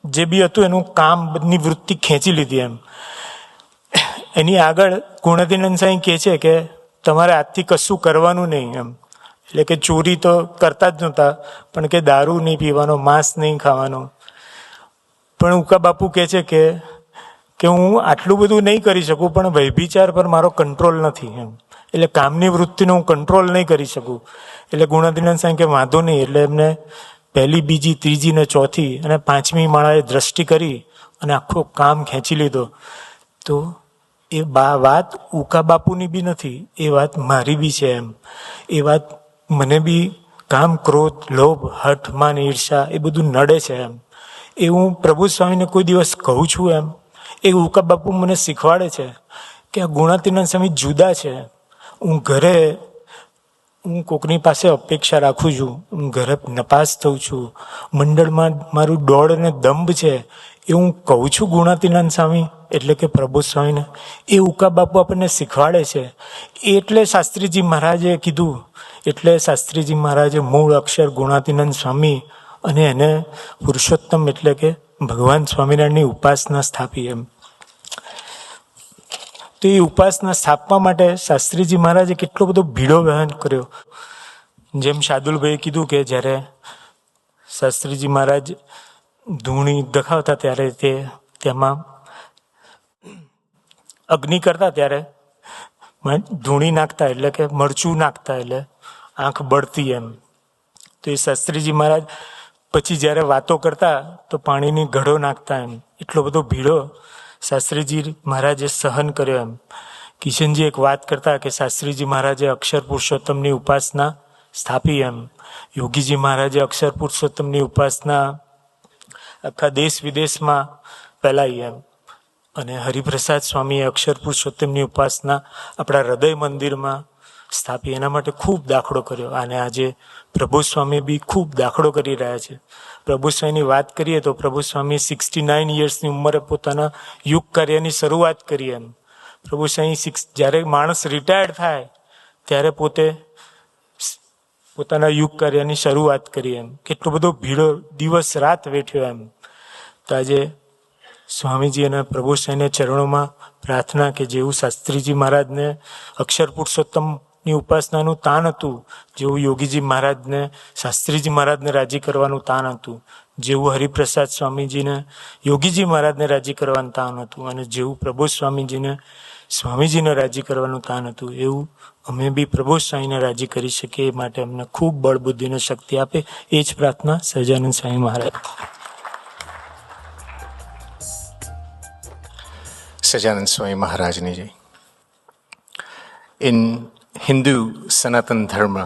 જે બી હતું એનું કામની વૃત્તિ ખેંચી લીધી એમ. એની આગળ ગુણાતીનંદ સ્વામી કહે છે કે તમારે આજથી કશું કરવાનું નહીં એમ. એટલે કે ચોરી તો કરતા જ નહોતા, પણ કે દારૂ નહીં પીવાનો, માંસ નહીં ખાવાનું. પણ ઉકા બાપુ કહે છે કે હું આટલું બધું નહીં કરી શકું, પણ વ્યભિચાર પર મારો કંટ્રોલ નથી એમ. એટલે કામની વૃત્તિનો હું કંટ્રોલ નહીં કરી શકું. એટલે ગુણાતીનંદ સ્વામી કે વાંધો નહીં. એટલે એમને પહેલી, બીજી, ત્રીજી ને ચોથી અને 5મી માળાએ દ્રષ્ટિ કરી અને આખો કામ ખેંચી લીધો. તો એ વાત ઉકા બાપુની બી નથી, એ વાત મારી બી છે એમ. એ વાત મને બી કામ, ક્રોધ, લોભ, હઠ, માન, ઈર્ષા એ બધું નડે છે એમ. એ હું પ્રભુ સ્વામીને કોઈ દિવસ કહું છું એમ. એ ઉકા બાપુ મને શીખવાડે છે કે આ ગુણાતીનંદ સ્વામી જુદા છે. હું કોકની પાસે અપેક્ષા રાખું છું, હું ઘરે નપાસ થઉં છું, મંડળમાં મારું દોડ અને દંભ છે, એ હું કહું છું ગુણાતીનંદ સ્વામી એટલે કે પ્રભુ સ્વામીને. એ ઉકા બાપુ આપણને શીખવાડે છે. એટલે શાસ્ત્રીજી મહારાજે કીધું, એટલે શાસ્ત્રીજી મહારાજે મૂળ અક્ષર ગુણાતીનંદ સ્વામી અને એને પુરુષોત્તમ એટલે કે ભગવાન સ્વામિનારાયણની ઉપાસના સ્થાપી એમ. તો એ ઉપાસના સ્થાપવા માટે શાસ્ત્રીજી મહારાજે કેટલો બધો ભીડો વહન કર્યો. જેમ શાર્દુલભાઈએ કીધું કે જ્યારે શાસ્ત્રીજી મહારાજ ધૂણી દખાવતા ત્યારે તેમાં અગ્નિ કરતા ત્યારે ધૂણી નાખતા એટલે કે મરચું નાખતા એટલે આંખ બળતી એમ. તો એ શાસ્ત્રીજી મહારાજ પછી જ્યારે વાતો કરતા તો પાણીની ઘડો નાખતા એમ. એટલો બધો ભીડો શાસ્ત્રીજી મહારાજે સહન કર્યો એમ. કિશનજી એક વાત કરતા કે શાસ્ત્રીજી મહારાજે અક્ષર પુરુષોત્તમની ઉપાસના સ્થાપી એમ. યોગીજી મહારાજે અક્ષર પુરુષોત્તમની ઉપાસના આખા દેશ વિદેશમાં ફેલાઈ એમ. અને હરિપ્રસાદ સ્વામીએ અક્ષર પુરુષોત્તમની ઉપાસના આપણા હૃદય મંદિરમાં સ્થાપી. એના માટે ખૂબ દાખલો કર્યો. અને આજે પ્રભુ સ્વામી બી ખૂબ દાખલો કરી રહ્યા છે. પ્રભુ સ્વામીની વાત કરીએ તો પ્રભુ સ્વામી 69 યર્સની ઉંમરે પોતાના યુગ કાર્યની શરૂઆત કરી એમ. પ્રભુ સ્વામી જ્યારે માણસ રિટાયર્ડ થાય ત્યારે પોતે પોતાના યુગ કાર્યની શરૂઆત કરી એમ. કેટલો બધો ભીડો દિવસ રાત વેઠ્યો એમ. તો આજે સ્વામીજી અને પ્રભુ સ્વામીના ચરણોમાં પ્રાર્થના કે જેવું શાસ્ત્રીજી મહારાજને અક્ષર પુરુષોત્તમની ઉપાસનાનું તાન હતું, જેવું યોગીજી મહારાજને શાસ્ત્રીજી મહારાજને રાજી કરવાનું તાન હતું, જેવું હરિપ્રસાદ સ્વામીજીને યોગીજી મહારાજને રાજી કરવાનું તાન હતું, અને જેવું પ્રભુ સ્વામીજીને રાજી કરવાનું તાન હતું, એવું અમે બી પ્રભુ સ્વામીને રાજી કરી શકીએ. એ માટે અમને ખૂબ બળ બુદ્ધિને શક્તિ આપે, એ જ પ્રાર્થના સહજાનંદ સ્વામી મહારાજ. સહજાનંદ સ્વામી મહારાજની જય. In Hindu Sanatan Dharma,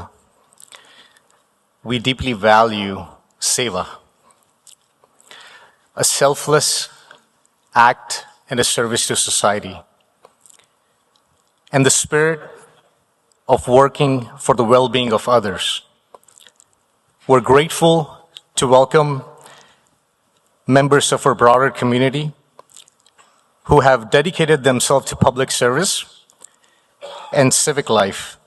we deeply value seva, a selfless act in a service to society, and the spirit of working for the well-being of others. We're grateful to welcome members of our broader community who have dedicated themselves to public service and civic life.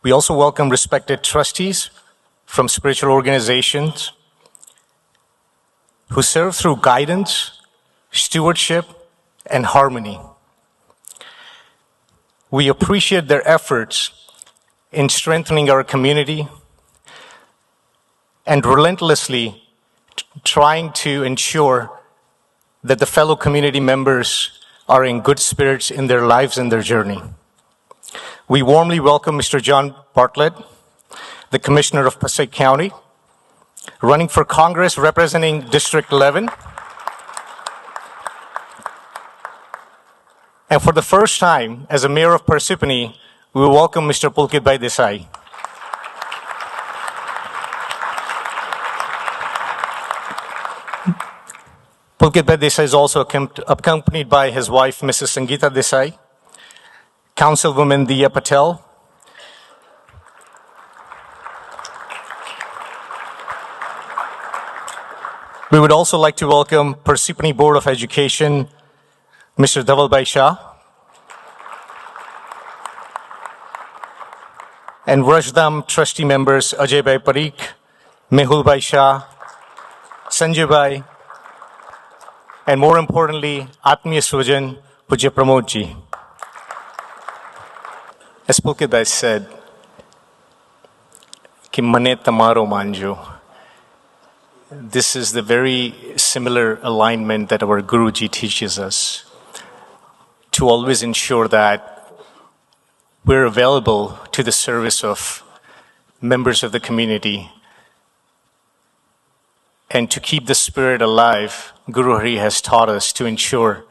We also welcome respected trustees from spiritual organizations who serve through guidance, stewardship, and harmony. We appreciate their efforts in strengthening our community and relentlessly trying to ensure that the fellow community members are in good spirits in their lives and their journey. We warmly welcome Mr. John Bartlett, the Commissioner of Passaic County, running for Congress representing District 11. And for the first time, as a mayor of Parsippany, we welcome Mr. Pulkit Bhai Desai. Pulkit Bhai Desai is also accompanied by his wife, Mrs. Sangeeta Desai, Councilwoman Diya Patel, we would also like to welcome Parsippany Board of Education, Mr. Dhaval Bhai Shah, and Rajdam trustee members Ajay Bhai Parikh, Mehul Bhai Shah, Sanjay Bhai, and more importantly, Atmiya Swajan, Pujya Pramod Ji. As Pulkit Bhai said, Ki mane tamaro manjo. This is the very similar alignment that our Guruji teaches us, to always ensure that we're available to the service of members of the community. And to keep the spirit alive, Guru Hari has taught us to ensure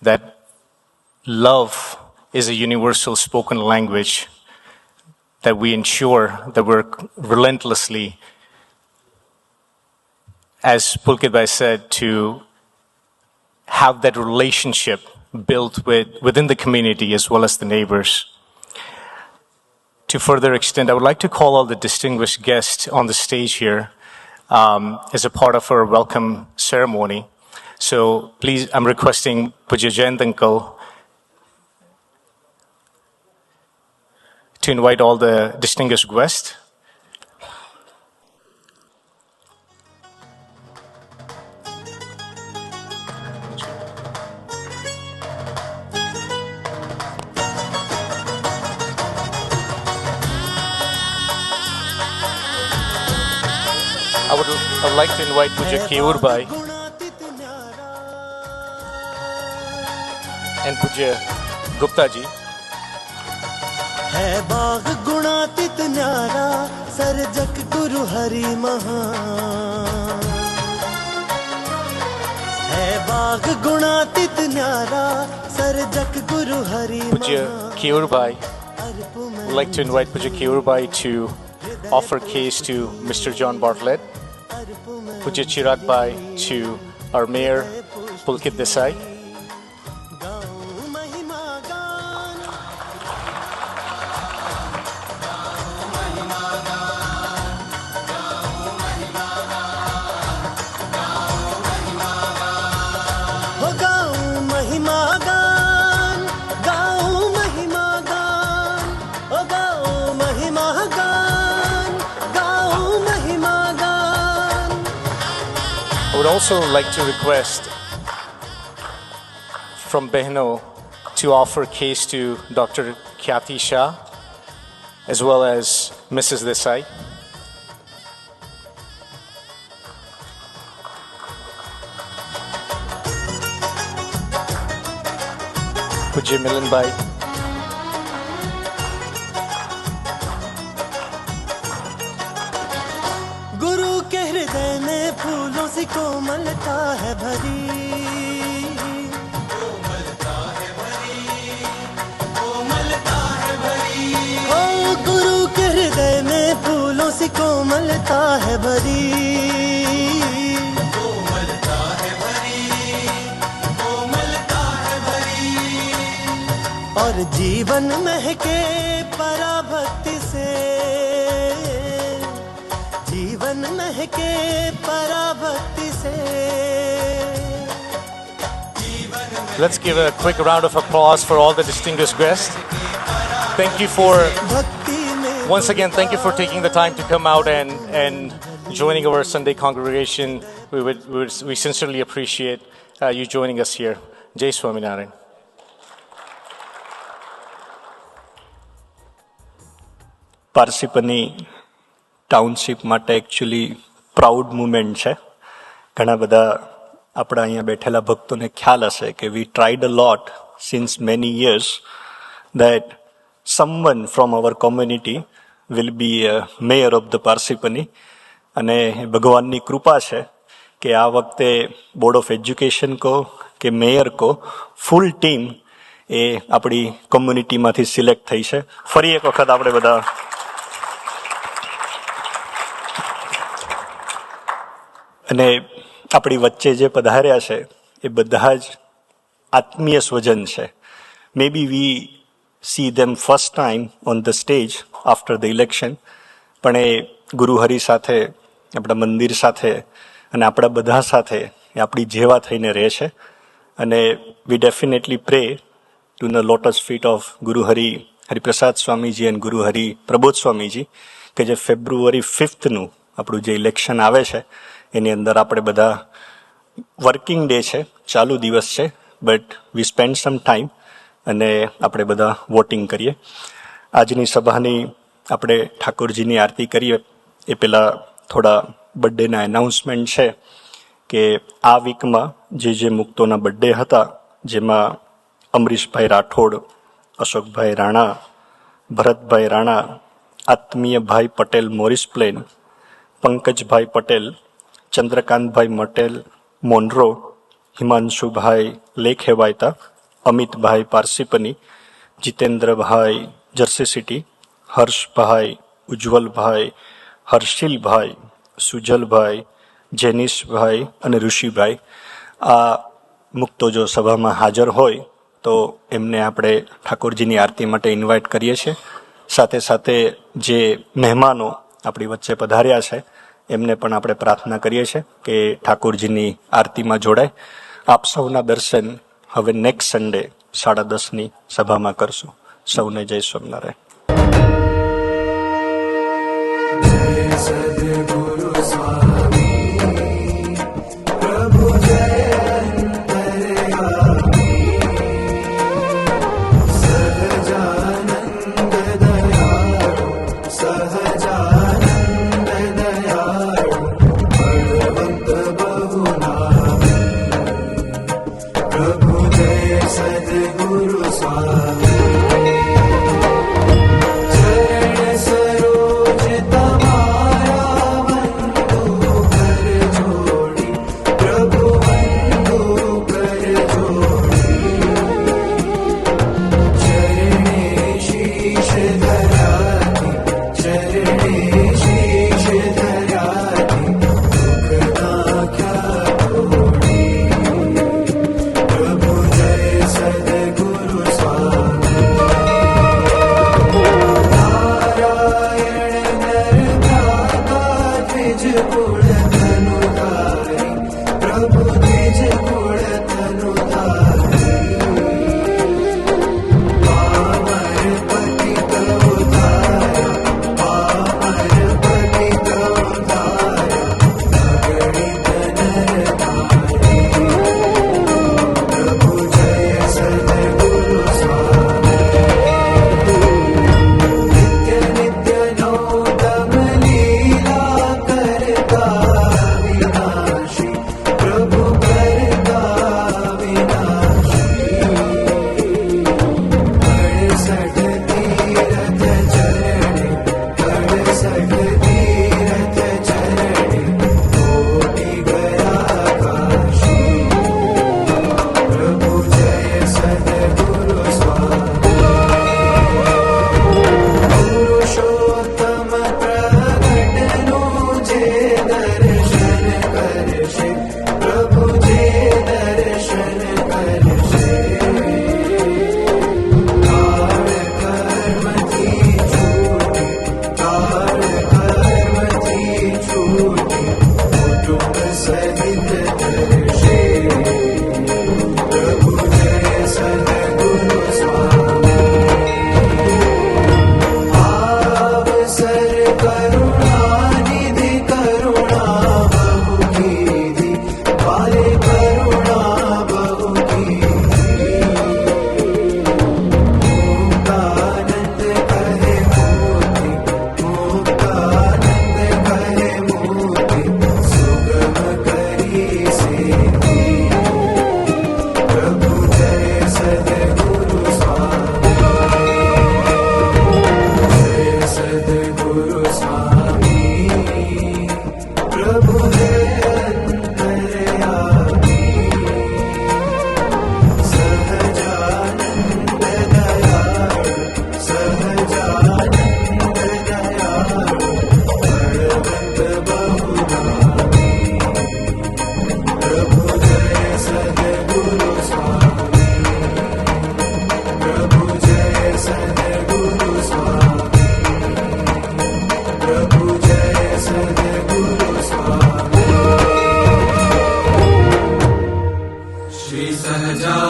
that love is a universal spoken language, that we ensure that we're relentlessly, as Pulkit Bhai said, to have that relationship built within the community as well as the neighbors. To further extend, I would like to call all the distinguished guests on the stage here as a part of our welcome ceremony. So please, I'm requesting Pujya Jayant Uncle to invite all the distinguished guests. I would like to invite Pujya Keur Bhai and Pujya Gupta Ji. है बाग गुणातीत न्यारा सर्जक गुरु हरि महान है बाग गुणातीत न्यारा सर्जक Guru Hari Pujya Keur Bhai. I'd like to invite Pujya Keur Bhai to offer case to Mr. John Bartlett. Pujya Chirag Bhai to our Mayor Pulkit Desai. I would also like to request from Behno to offer case to Dr. Khyati Shah as well as Mrs. Desai. Pujya Milan Bhai. गुरु के हृदय में फूलों से कोमलता है भरी ओ गुरु के हृदय में फूलों से कोमलता है भरी और जीवन महके पराभक्ति से, जीवन महके पराभक्ति से। Let's give a quick round of applause for all the distinguished guests. Thank you for, once again, thank you for taking the time to come out and joining our Sunday congregation. We sincerely appreciate you joining us here. Jai Swaminarayan. Parsippany township માટે actually proud moment છે. ઘણા બધા આપણા અહીંયા બેઠેલા ભક્તોને ખ્યાલ હશે કે we tried a lot since many years that someone from our community will be a mayor of the પારસીપની. અને ભગવાનની કૃપા છે કે આ વખતે બોર્ડ ઓફ એજ્યુકેશન કહો કે મેયર કહો, ફૂલ ટીમ એ આપણી કોમ્યુનિટીમાંથી સિલેક્ટ થઈ છે. ફરી એક વખત આપણે બધા અને આપણી વચ્ચે જે પધાર્યા છે એ બધા જ આત્મીય સ્વજન છે. Maybe we see them first time on the stage after the election, પણ એ ગુરુહરિ સાથે, આપણા મંદિર સાથે અને આપણા બધા સાથે એ આપણી જેવા થઈને રહે છે. અને we definitely pray to the lotus feet of Guruhari Hariprasad Swamiji અને ગુરુહરિ પ્રબોધ સ્વામીજી કે જે ફેબ્રુઆરી 5નું આપણું જે ઇલેક્શન આવે છે એની અંદર આપણે બધા વર્કિંગ ડે છે, ચાલુ દિવસ છે, but we spend some time અને આપણે બધા વોટિંગ કરીએ. આજની સભાની આપણે ઠાકોરજીની આરતી કરીએ એ પહેલાં થોડા બર્થડેના એનાઉન્સમેન્ટ છે કે આ વીકમાં જે મુક્તોના બર્થડે હતા, જેમાં અમરીશભાઈ રાઠોડ, અશોકભાઈ Rana, Bharatbhai Rana, આત્મીયભાઈ Patel Morris plane, Pankajbhai Patel, Chandrakantbhai Patel Monroe, હિમાંશુભાઈ લેખેવાયતા, અમિતભાઈ પારસીપની, જીતેન્દ્રભાઈ જર્સી સિટી, હર્ષભાઈ, ઉજ્જવલભાઈ, હર્ષિલભાઈ, સુજલભાઈ, જેનિશભાઈ અને ઋષિભાઈ. આ મુક્તો જો સભામાં હાજર હોય તો એમને આપણે ઠાકોરજીની આરતી માટે ઇન્વાઇટ કરીએ છીએ. સાથે સાથે જે મહેમાનો આપણી વચ્ચે પધાર્યા છે એમને પણ આપણે પ્રાર્થના કરીએ છીએ કે ઠાકોરજીની આરતીમાં જોડાય. આપ સૌના દર્શન હવે નેક્સ્ટ સન્ડે 10:30ની સભામાં કરશું. સૌને જય સ્વામિનારાયણ.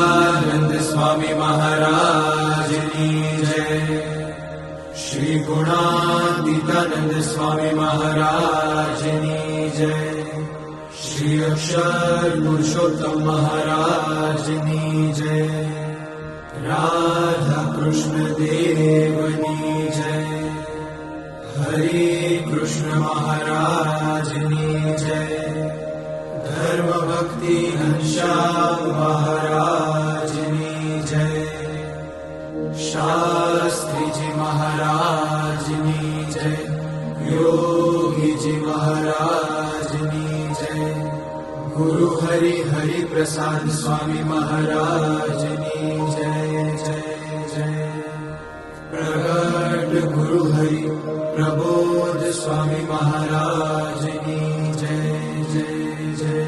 સહજાનંદ સ્વામી મહારાજની જય, શ્રી ગુણાતીતાનંદ સ્વામી મહારાજની જય, શ્રી અક્ષર પુરુષોત્તમ મહારાજની જય, રાધા કૃષ્ણ દેવની જય, હરે કૃષ્ણ મહારાજની જય, ધર્મ ભક્તિ ઘનશ્યામ મહારાજની જય, શાસ્ત્રીજી મહારાજની જય, યોગીજી મહારાજની જય, ગુરુ હરિ હરિ પ્રસાદ સ્વામી મહારાજની જય જય જય, પ્રગટ ગુરુ હરિ પ્રબોધ સ્વામી મહારાજની જય જય જય,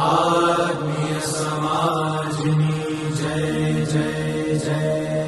આત્મીય સમાજની જય જય જય.